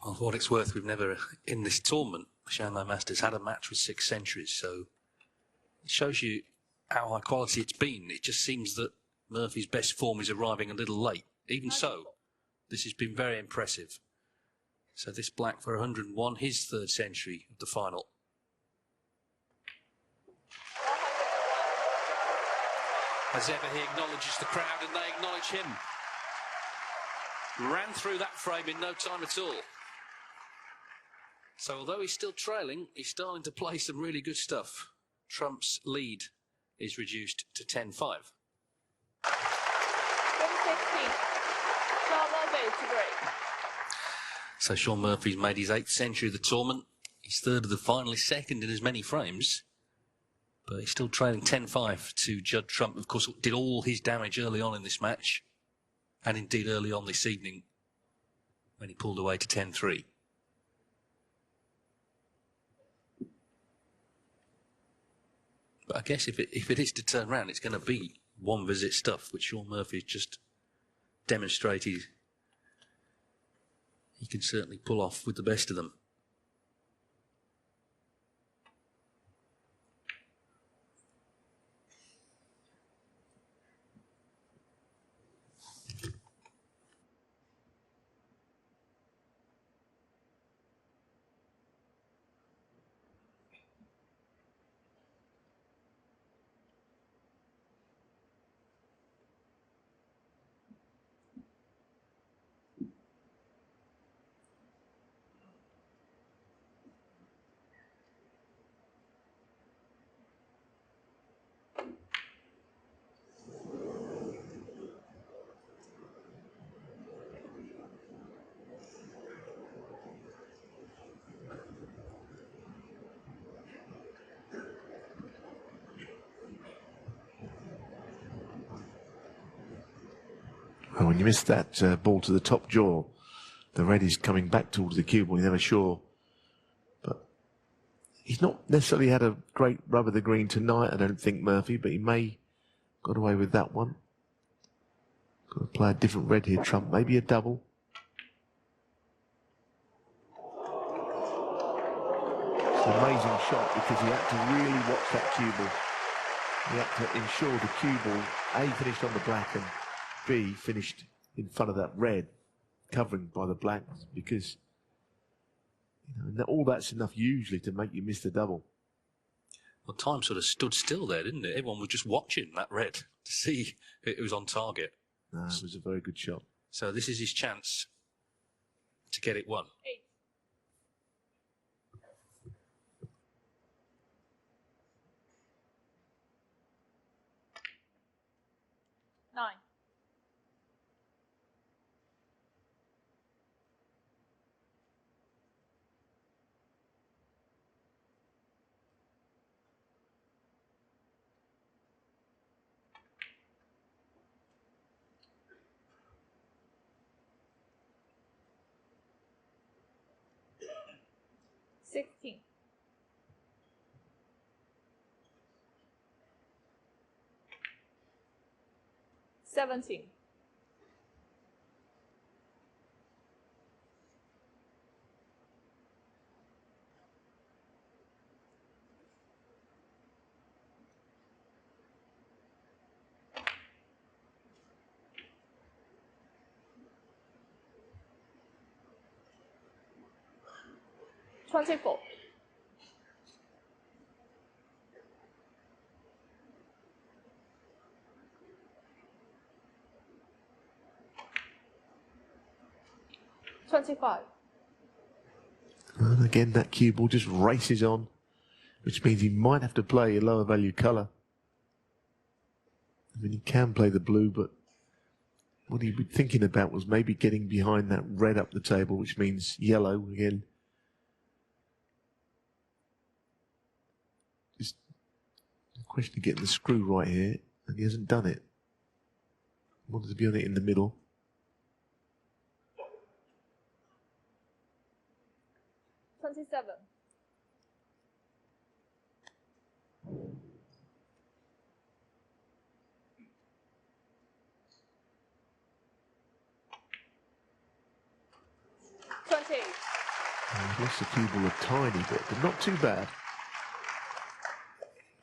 Speaker 2: Well, for what it's worth, we've never, in this tournament, the Shanghai Masters, had a match with 6 centuries, so it shows you how high quality it's been. It just seems that Murphy's best form is arriving a little late. Even so, this has been very impressive. So this black for 101, his 3rd century of the final. As ever, he acknowledges the crowd and they acknowledge him. Ran through that frame in no time at all. So although he's still trailing, he's starting to play some really good stuff. Trump's lead is reduced to 10-5. So Shaun Murphy's made his 8th century of the tournament. He's 3rd of the finalists, 2nd in as many frames. But he's still trailing 10-5 to Judd Trump. Of course, did all his damage early on in this match. and indeed early on this evening when he pulled away to 10-3. But I guess if it is to turn round, it's going to be one visit stuff, which Shaun Murphy's just demonstrated he can certainly pull off with the best of them.
Speaker 3: Well, when you miss that ball to the top jaw, the red is coming back towards the cue ball. You're never sure. But he's not necessarily had a great rub of the green tonight, I don't think, Murphy, but he may got away with that one. Got to play a different red here, Trump. Maybe a double. It's an amazing shot because he had to really watch that cue ball. He had to ensure the cue ball, A, finished on the black, and B, finished in front of that red, covering by the black, because all that's enough usually to make you miss the double.
Speaker 2: Well, time sort of stood still there, didn't it? Everyone was just watching that red to see if it was on target.
Speaker 3: No, it was a very good shot.
Speaker 2: So this is his chance to get it won.
Speaker 1: 8. 9. 16. 17. 24. 25.
Speaker 3: And again, that cue ball just races on, which means he might have to play a lower value colour. I mean, he can play the blue, but what he'd be thinking about was maybe getting behind that red up the table, which means yellow again. Just a question of getting the screw right here, and he hasn't done it. Wanted to be on it in the middle.
Speaker 1: 27. 20.
Speaker 3: He's lost the cue ball a tiny bit, but not too bad.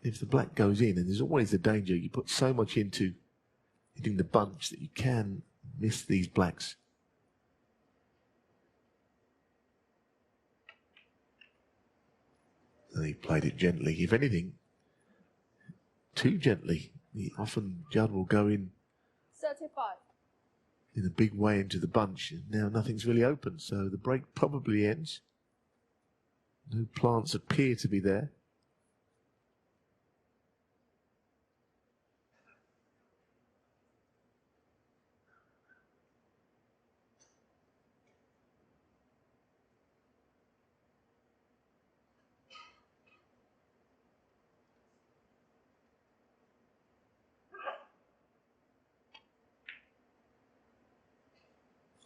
Speaker 3: If the black goes in, and there's always the danger, you put so much into hitting the bunch that you can miss these blacks. And he played it gently, if anything, too gently. Often Judd will go in
Speaker 1: 35.
Speaker 3: in a big way into the bunch, and now nothing's really open, so the break probably ends. No plants appear to be there.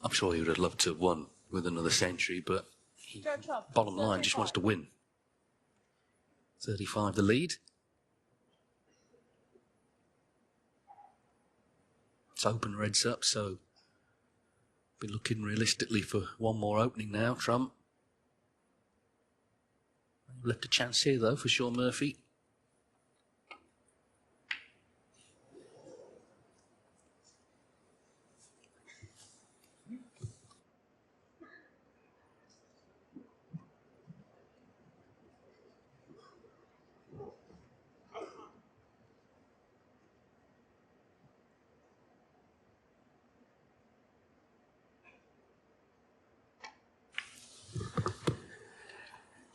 Speaker 2: I'm sure he would have loved to have won with another century, but
Speaker 1: Judd Trump,
Speaker 2: bottom line, just wants to win. 35 the lead. It's open reds up, so be looking realistically for one more opening now, Trump. Left a chance here, though, for Shaun Murphy.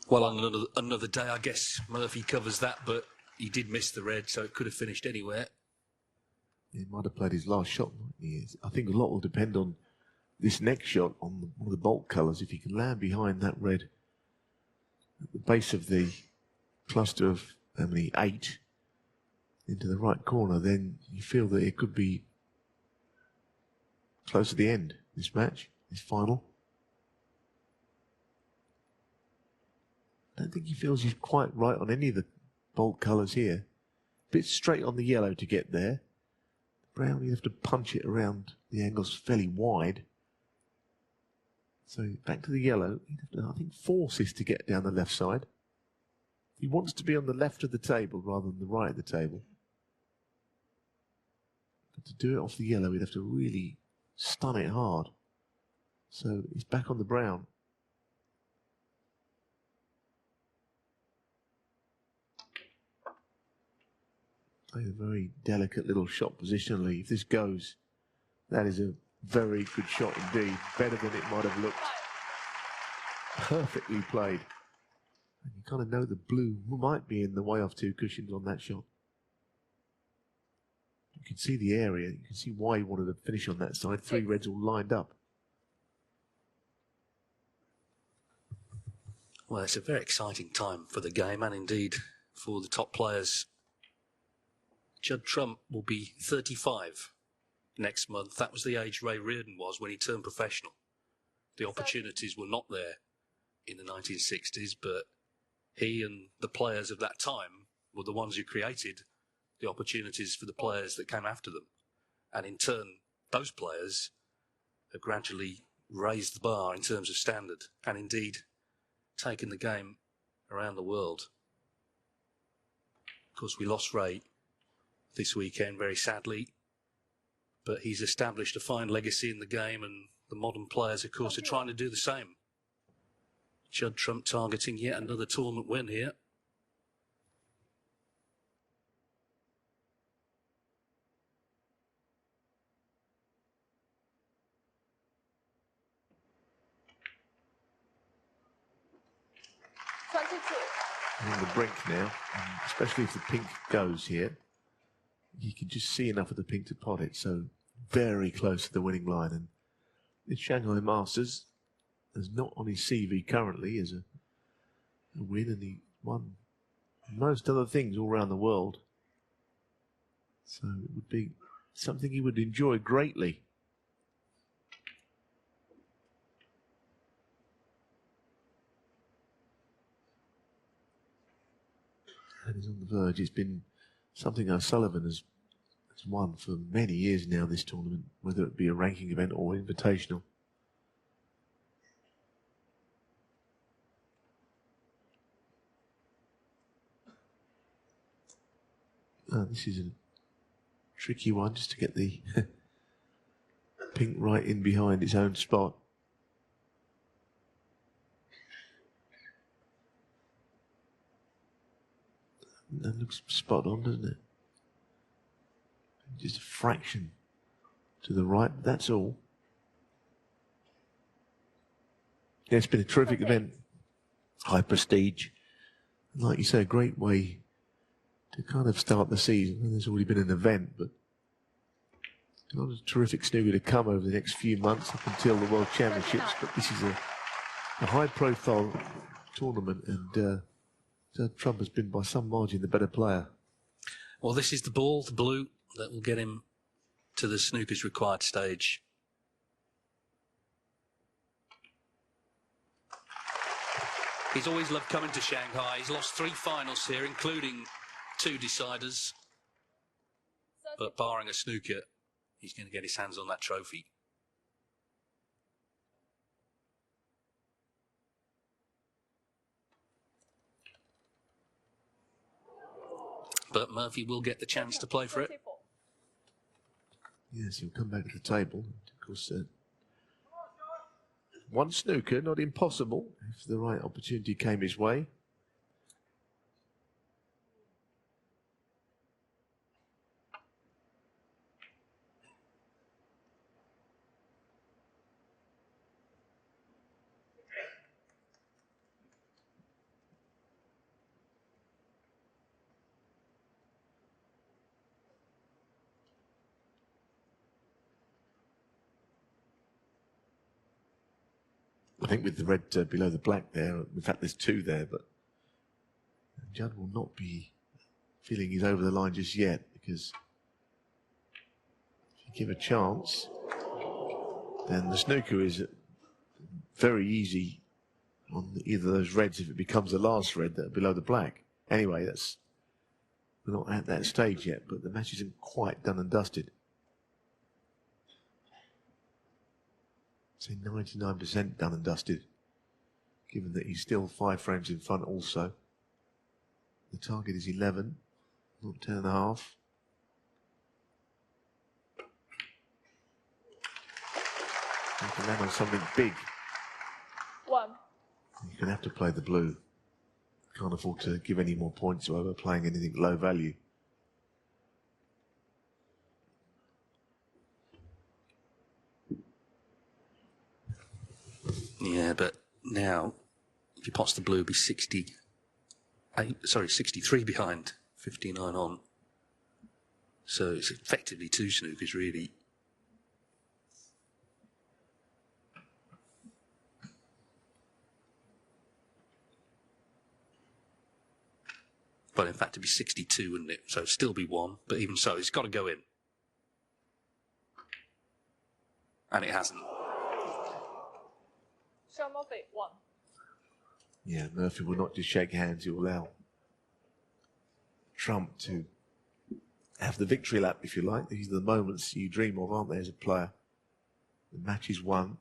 Speaker 2: Well, on another day, I guess Murphy covers that, but he did miss the red, so it could have finished anywhere.
Speaker 3: He might have played his last shot. I think a lot will depend on this next shot on one of the bulk colours. If he can land behind that red at the base of the cluster of how many, 8 into the right corner, then you feel that it could be close to the end, this match, this final. I don't think he feels he's quite right on any of the bulk colours here. A bit straight on the yellow to get there. Brown, you have to punch it around. The angle's fairly wide. So back to the yellow. He'd have to, I think, force this to get down the left side. He wants to be on the left of the table rather than the right of the table. But to do it off the yellow, he'd have to really stun it hard. So he's back on the brown. A very delicate little shot positionally. If this goes, that is a very good shot indeed. Better than it might have looked. Perfectly played. And you kind of know the blue might be in the way of 2 cushions on that shot. You can see the area. You can see why he wanted to finish on that side. 3 reds all lined up.
Speaker 2: Well, it's a very exciting time for the game and indeed for the top players. Judd Trump will be 35 next month. That was the age Ray Reardon was when he turned professional. The opportunities were not there in the 1960s, but he and the players of that time were the ones who created the opportunities for the players that came after them. And in turn, those players have gradually raised the bar in terms of standard and indeed taken the game around the world. Of course, we lost Ray this weekend, very sadly, but he's established a fine legacy in the game, and the modern players, of course, are trying to do the same. Judd Trump targeting yet another tournament win here.
Speaker 3: On the brink now, especially if the pink goes here. You can just see enough of the pink to pot it, so very close to the winning line. And the Shanghai Masters is not on his CV currently as a win, and he won most other things all around the world. So it would be something he would enjoy greatly. And he's on the verge. It's been something O'Sullivan has won for many years now, this tournament, whether it be a ranking event or invitational. This is a tricky one, just to get the pink right in behind its own spot. That looks spot on, doesn't it? Just a fraction to the right, that's all. Yeah, it's been a terrific event. High prestige. And like you say, a great way to kind of start the season. And there's already been an event, but a lot of terrific snooker to come over the next few months up until the World Championships. But this is a high-profile tournament, and Trump has been by some margin the better player.
Speaker 2: Well, this is the ball, the blue, that will get him to the snooker's required stage. He's always loved coming to Shanghai. He's lost 3 finals here, including 2 deciders. But barring a snooker, he's going to get his hands on that trophy. But Murphy will get the chance to play for it.
Speaker 3: Yes, he'll come back to the table. Of course, one snooker, not impossible, if the right opportunity came his way. I think with the red below the black there, in fact there's 2 there, but Judd will not be feeling he's over the line just yet, because if you give a chance, then the snooker is very easy on either of those reds if it becomes the last red that are below the black. Anyway, we're not at that stage yet, but the match isn't quite done and dusted. Say 99% done and dusted, given that he's still 5 frames in front also. The target is 11, not 10.5. You can land on something big.
Speaker 1: 1.
Speaker 3: You're going to have to play the blue. Can't afford to give any more points over playing anything low value.
Speaker 2: Yeah, but now, if he pots the blue, it'll be 63 behind, 59 on. So it's effectively 2 snookers, really. But in fact, it'd be 62, wouldn't it? So it'd still be 1, but even so, it's got to go in. And it hasn't.
Speaker 1: Shaun Murphy, 1.
Speaker 3: Yeah, Murphy will not just shake hands, he will allow Trump to have the victory lap, if you like. These are the moments you dream of, aren't they, as a player? The match is won.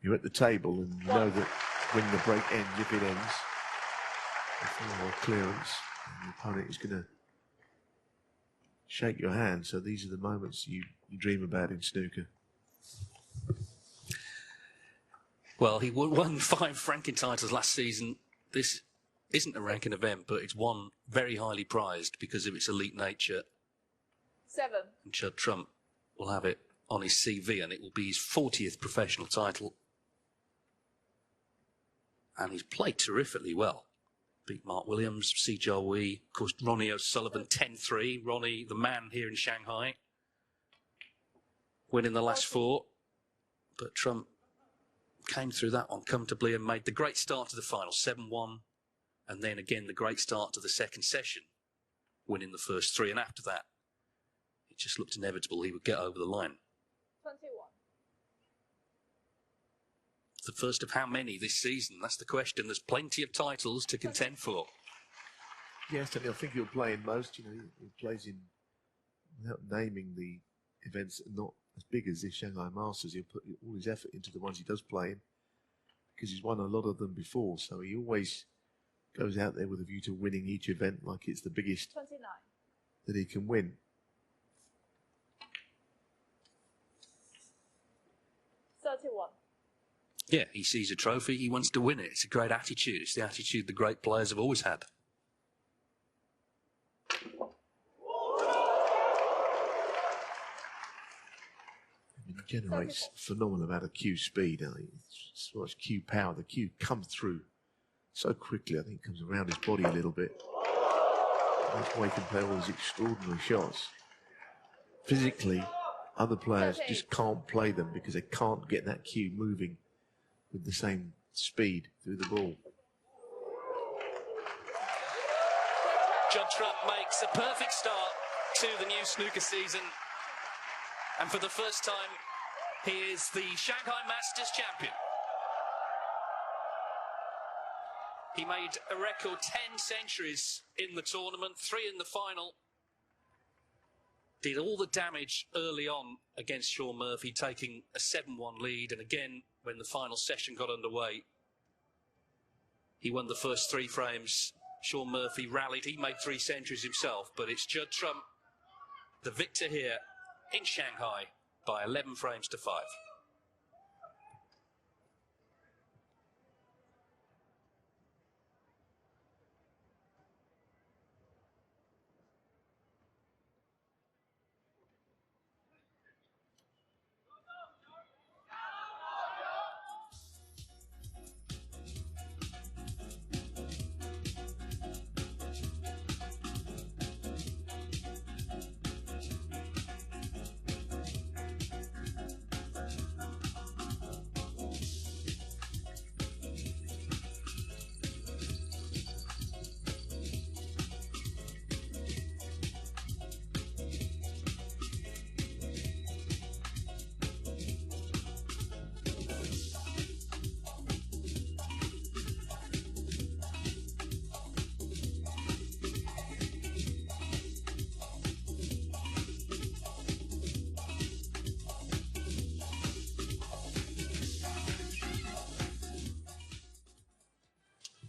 Speaker 3: You're at the table and you know that when the break ends, if it ends, before clearance, and the opponent is going to shake your hand. So these are the moments you dream about in snooker.
Speaker 2: Well, he won 5 ranking titles last season. This isn't a ranking event, but it's one very highly prized because of its elite nature.
Speaker 1: 7.
Speaker 2: And Judd Trump will have it on his CV, and it will be his 40th professional title. And he's played terrifically well. Beat Mark Williams, Si Wei, of course, Ronnie O'Sullivan, 10-3. Ronnie, the man here in Shanghai, winning the last 4. But Trump came through that one comfortably and made the great start to the final, 7-1. And then again, the great start to the second session, winning the first 3. And after that, it just looked inevitable he would get over the line.
Speaker 1: 21.
Speaker 2: The first of how many this season? That's the question. There's plenty of titles to contend for.
Speaker 3: Yes, I think he'll play in most. You know, he plays in, without naming the events, not as big as the Shanghai Masters. He'll put all his effort into the ones he does play in, because he's won a lot of them before. So he always goes out there with a view to winning each event like it's the biggest
Speaker 1: 29.
Speaker 3: that he can win.
Speaker 1: 31.
Speaker 2: Yeah, he sees a trophy, he wants to win it. It's a great attitude. It's the attitude the great players have always had.
Speaker 3: It generates a phenomenal amount of cue speed. So much cue power. The cue comes through so quickly. I think it comes around his body a little bit. That's why he can play all these extraordinary shots. Physically, other players just can't play them because they can't get that cue moving with the same speed through the ball.
Speaker 2: Judd Trump makes a perfect start to the new snooker season. And for the first time, he is the Shanghai Masters champion. He made a record 10 centuries in the tournament, 3 in the final. Did all the damage early on against Shaun Murphy, taking a 7-1 lead. And again, when the final session got underway, he won the first 3 frames. Shaun Murphy rallied. He made 3 centuries himself. But it's Judd Trump, the victor here in Shanghai, by 11 frames to 5.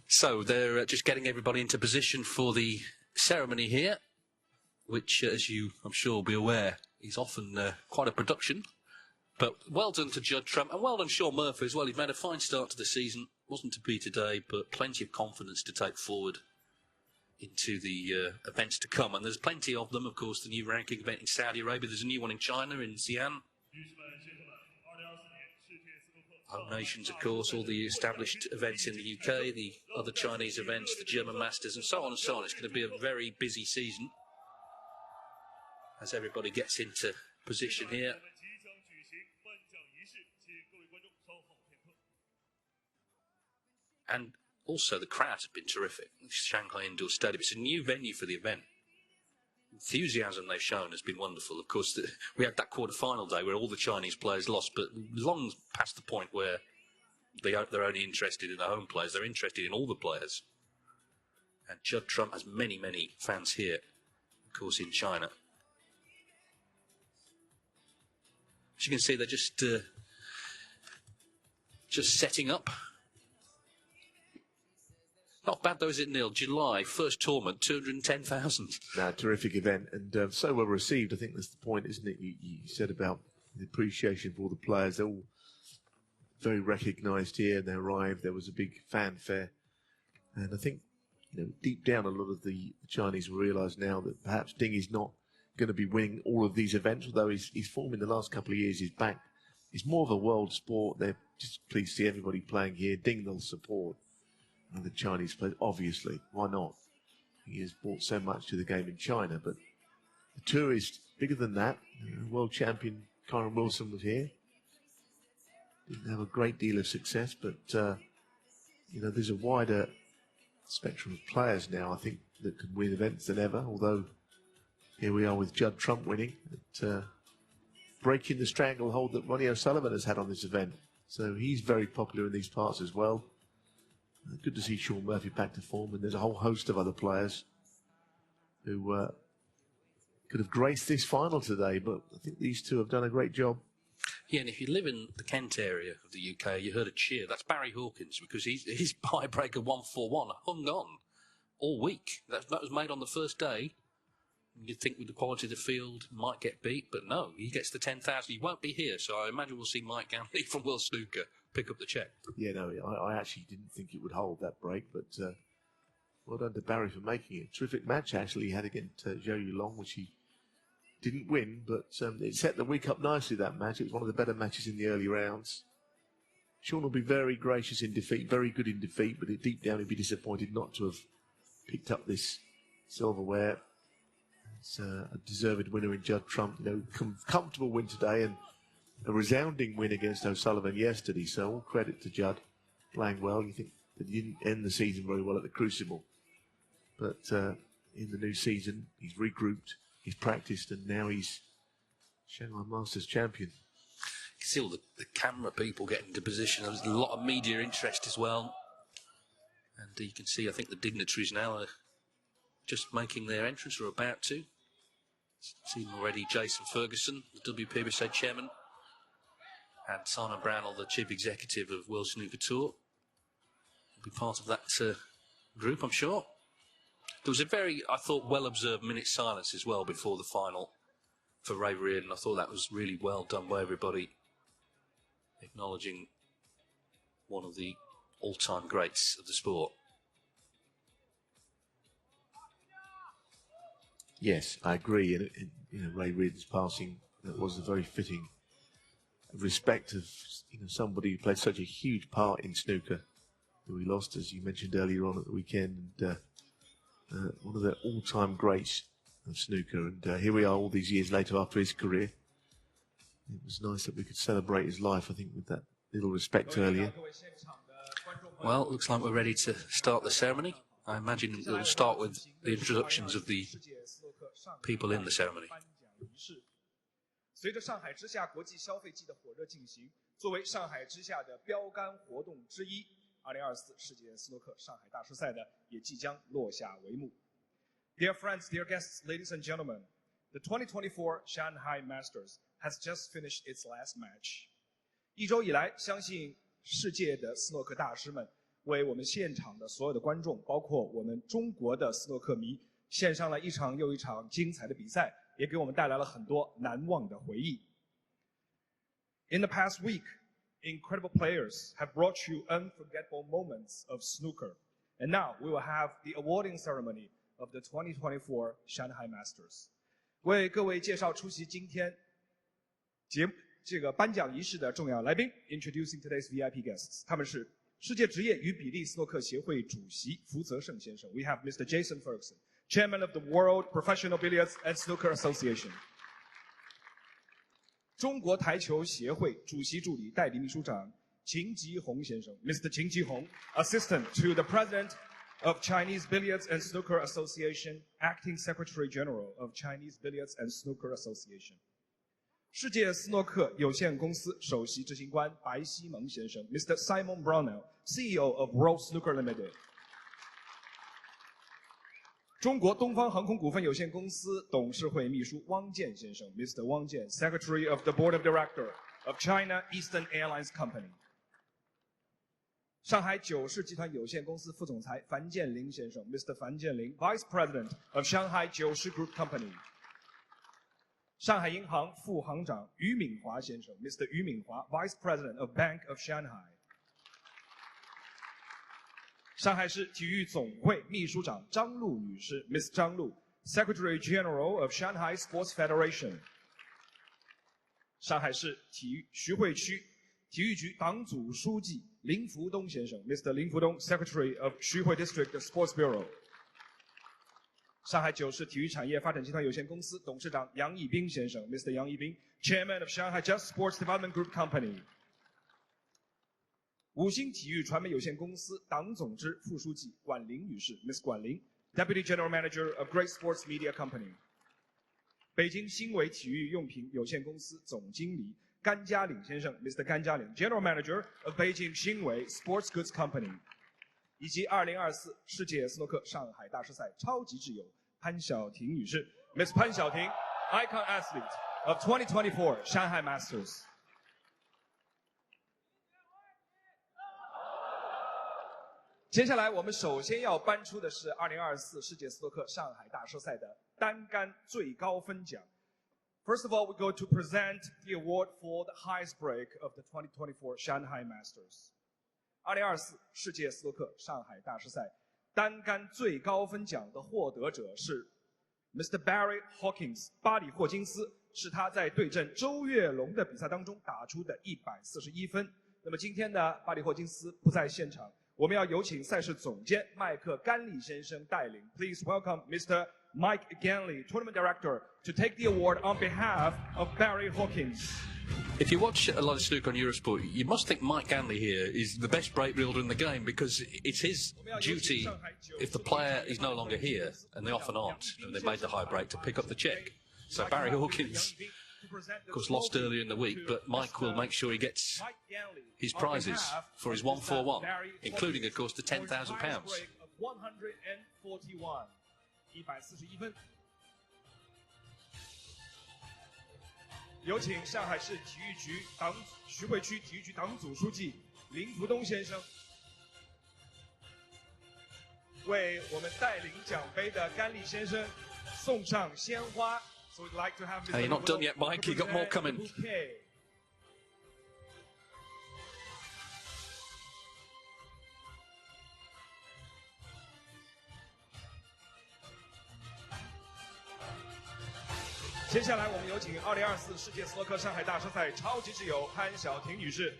Speaker 2: So they're just getting everybody into position for the ceremony here, which, as you, I'm sure, will be aware, is often quite a production. But well done to Judd Trump, and well done Shaun Murphy as well. He's made a fine start to the season. Wasn't to be today, but plenty of confidence to take forward into the events to come. And there's plenty of them, of course. The new ranking event in Saudi Arabia. There's a new one in China, in Xi'an. Home nations, of course, all the established events in the UK, the other Chinese events, the German Masters, and so on and so on. It's going to be a very busy season as everybody gets into position here. And also the crowds have been terrific. Shanghai Indoor Stadium, it's a new venue for the event. Enthusiasm they've shown has been wonderful. Of course, we had that quarter-final day where all the Chinese players lost, but long past the point where they're only interested in the home players. They're interested in all the players. And Judd Trump has many, many fans here, of course, in China. As you can see, they're just setting up. Not bad though, is it, Neal? July, first tournament, 210,000.
Speaker 3: No, terrific event, and so well received. I think that's the point, isn't it? You said about the appreciation for all the players. They're all very recognised here. They arrived. There was a big fanfare, and I think, you know, deep down, a lot of the Chinese will realise now that perhaps Ding is not going to be winning all of these events. Although his form in the last couple of years is back. It's more of a world sport. They're just pleased to see everybody playing here. Ding they'll support. And the Chinese players, obviously, why not? He has brought so much to the game in China, but the tour is bigger than that. World champion Kyron Wilson was here. Didn't have a great deal of success, but you know, there's a wider spectrum of players now, I think, that can win events than ever. Although here we are with Judd Trump winning, breaking the stranglehold that Ronnie O'Sullivan has had on this event. So he's very popular in these parts as well. Good to see Shaun Murphy back to form, and there's a whole host of other players who could have graced this final today, but I think these two have done a great job.
Speaker 2: Yeah, and if you live in the Kent area of the UK, you heard a cheer. That's Barry Hawkins, because his tiebreaker 141 hung on all week. That was made on the first day. You'd think with the quality of the field, might get beat, but no, he gets the 10,000. He won't be here, so I imagine we'll see Mike Ganley from World Snooker pick up the check.
Speaker 3: Yeah, no, I actually didn't think it would hold that break, but well done to Barry for making it. Terrific match, actually, he had against Zhou Ying, which he didn't win, but it set the week up nicely, that match. It was one of the better matches in the early rounds. Shaun will be very gracious in defeat, very good in defeat, but deep down he'd be disappointed not to have picked up this silverware. It's a deserved winner in Judd Trump. You know, comfortable win today and a resounding win against O'Sullivan yesterday. So all credit to Judd, playing well. You think that he didn't end the season very well at the Crucible, but in the new season he's regrouped, he's practiced, and now he's Shanghai Masters champion.
Speaker 2: You can see all the camera people getting into position. There's a lot of media interest as well. And you can see, I think the dignitaries now are just making their entrance, or about to. Seen already Jason Ferguson, the WPBSA chairman, and Simon Brownell, the chief executive of World Snooker Tour, will be part of that group, I'm sure. There was a very, I thought, well-observed minute silence as well before the final for Ray Reardon. I thought that was really well done by everybody, acknowledging one of the all-time greats of the sport.
Speaker 3: Yes, I agree. And you know, Ray Reardon's passing was a very fitting respect of somebody who played such a huge part in snooker, who we lost, as you mentioned earlier on at the weekend, and one of the all-time greats of snooker. And here we are, all these years later, after his career. It was nice that we could celebrate his life, I think, with that little respect earlier.
Speaker 2: Well, it looks like we're ready to start the ceremony. I imagine it will start with the introductions of the people in the ceremony.
Speaker 4: 随着上海之夏国际消费季的火热进行，作为上海之夏的标杆活动之一，2024世界斯诺克上海大师赛的也即将落下帷幕。Dear friends, dear guests, ladies and gentlemen, the 2024 Shanghai Masters has just finished its last match. 一周以来，相信世界的斯诺克大师们为我们现场的所有的观众，包括我们中国的斯诺克迷，献上了一场又一场精彩的比赛，也给我们带来了很多难忘的回忆。In the past week, incredible players have brought you unforgettable moments of snooker. And now we will have the awarding ceremony of the 2024 Shanghai Masters. 为各位介绍出席今天这个颁奖仪式的重要来宾 ，Introducing today's VIP guests. 他们是世界职业与比利斯诺克协会主席福泽胜先生。We have Mr. Jason Ferguson, Chairman of the World Professional Billiards and Snooker Association. 中国台球协会主席助理代理秘书长秦吉宏先生 ，Mr. 秦吉宏 ，Assistant to the President of Chinese Billiards and Snooker Association, Acting Secretary General of Chinese Billiards and Snooker Association. 世界斯诺克有限公司首席执行官白希蒙先生 ，Mr. Simon Brownell, CEO of World Snooker Limited. 中国东方航空股份有限公司董事会秘书汪建先生 ，Mr. Wang Jian, Secretary of the Board of Directors of China Eastern Airlines Company. 上海九世集团有限公司副总裁樊建林先生 ，Mr. 樊建林 ，Vice President of Shanghai 九世 Group Company. 上海银行副行长俞敏华先生 ，Mr. 俞敏华 ，Vice President of Bank of Shanghai。上海市体育总会秘书长张璐女士 ，Miss 张璐 ，Secretary General of Shanghai Sports Federation。上海市徐汇区体育局党组书记林福东先生 ，Mr. 林福东 ，Secretary of 徐汇 District Sports Bureau。上海九世体育产业发展集团有限公司董事长杨义斌先生 ，Mr. 杨义斌 ，Chairman of Shanghai Just Sports Development Group Company。五星体育传媒有限公司党总支副书记管林女士 ，Miss 管林 ，Deputy General Manager of Great Sports Media Company。北京新伟体育用品有限公司总经理甘家岭先生 ，Mr. 甘家岭 ，General Manager of Beijing 新伟 Sports Goods Company。以及2024世界斯诺克上海大师赛超级挚友潘晓婷女士 ，Miss 潘晓婷 ，Icon Athlete of 2024 Shanghai Masters。接下来我们首先要颁出的是2024世界斯诺克上海大师赛的单杆最高分奖。First of all, we're going to present the award for the highest break of the 2024 Shanghai Masters. 2024世界斯诺克上海大师赛单杆最高分奖的获得者是 Mr. Barry Hawkins 巴里霍金斯，是他在对阵周跃龙的比赛当中打出的141分。那么今天呢，巴里霍金斯不在现场，我们要有请赛事总监麦克甘利先生带领。Please welcome Mr. Mike Ganley, Tournament Director, to take the award on behalf of Barry Hawkins.
Speaker 2: If you watch a lot of snooker on Eurosport, you must think Mike Ganley here is the best break wielder in the game, because it's his duty, if the player is no longer here, and they often aren't, and they made the high break, to pick up the check. So Barry Hawkins Of course, lost earlier in the week, but Mike will make sure he gets his prizes for his 141, including, of course, the £10,000.
Speaker 4: 141 141分。有请上海市体育局徐汇区体育局党组书记林福东先生，为我们带领奖杯的甘利先生送上鲜花。So we'd like to have Mr.
Speaker 2: Hey, you're not done yet, Mike. You've got more coming. 接下来，我们有请2024世界斯诺克上海大师赛超级挚友潘晓婷女士，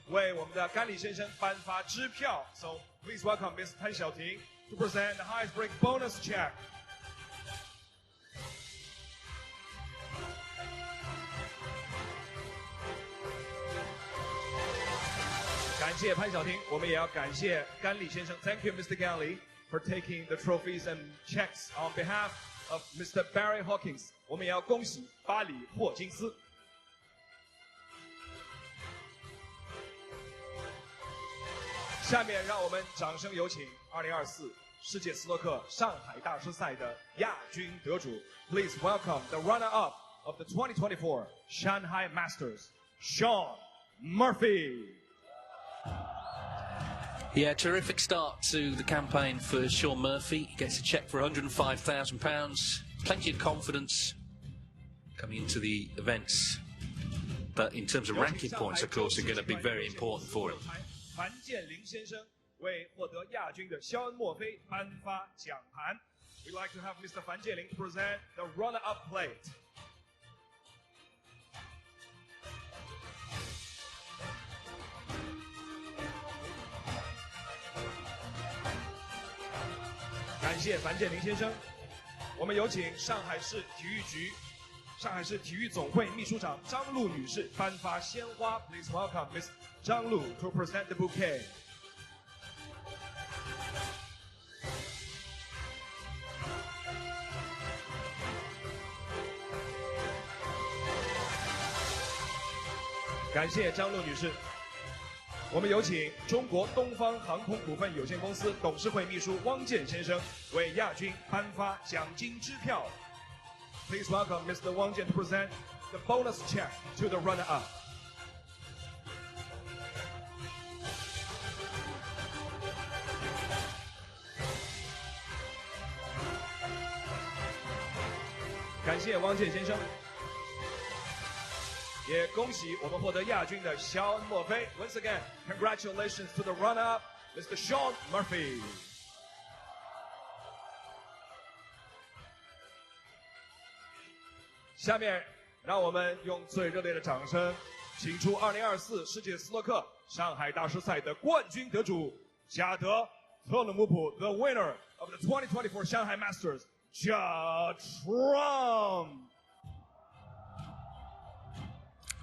Speaker 2: 为我们的甘利先生颁发支票。So please welcome Ms. 潘晓婷 to present the highest break bonus check. 感谢潘晓婷，我们也要感谢甘利先生。Thank you, Mr. Ganley, for taking the trophies and checks on behalf of Mr. Barry Hawkins. 我们也要恭喜巴里霍金斯。下面让我们掌声有请2024世界斯诺克上海大师赛的亚军得主。Please welcome the runner-up of the 2024 Shanghai Masters, Shaun Murphy. Yeah, terrific start to the campaign for Shaun Murphy. He gets a cheque for £105,000. Plenty of confidence coming into the events. But in terms of ranking points, of course, are going to be very important for him.
Speaker 4: 樊建林先生为获得亚军的肖恩·墨菲颁发奖盘。We'd like to have Mr. 樊建林 present the runner-up plate. 感谢樊建林先生。我们有请上海市体育局、上海市体育总会秘书长张璐女士颁发鲜花。Please welcome Ms. 张璐 to present the bouquet. 感谢张璐女士。我们有请中国东方航空股份有限公司董事会秘书汪建先生为亚军颁发奖金支票。Please welcome Mr. Wang Jian to present the bonus check to the runner-up. 感谢汪建先生。也恭喜我们获得亚军的肖恩·墨菲。Once again, congratulations to the runner-up, Mr. Shaun Murphy. 下面，让我们用最热烈的掌声，请出2024世界斯诺克上海大师赛的冠军得主贾德·特鲁姆普 ，the winner of the 2024 Shanghai Masters, Judd.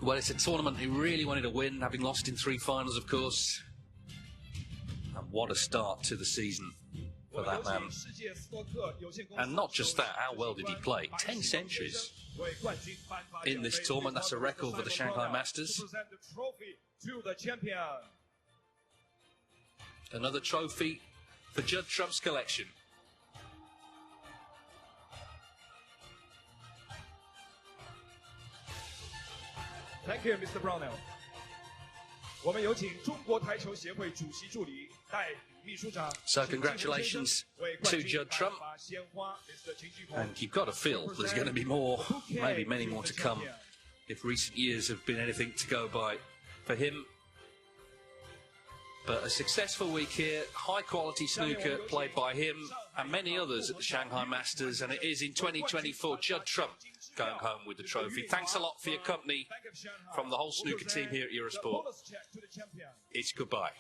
Speaker 2: Well, it's a tournament he really wanted to win, having lost in 3 finals, of course. And what a start to the season for that man. And not just that, how well did he play? 10 centuries in this tournament. That's a record for the Shanghai Masters. Another trophy for Judd Trump's collection.
Speaker 4: Thank you, Mr. Brownell. 我们有请中国台球协会主席助理代理秘书长。
Speaker 2: So congratulations to Judd Trump. And you've got to feel there's going to be more, maybe many more to come, if recent years have been anything to go by for him. But a successful week here, high-quality snooker played by him and many others at the Shanghai Masters, and it is in 2024 Judd Trump going home with the trophy. Thanks a lot for your company from the whole snooker team here at Eurosport. It's goodbye.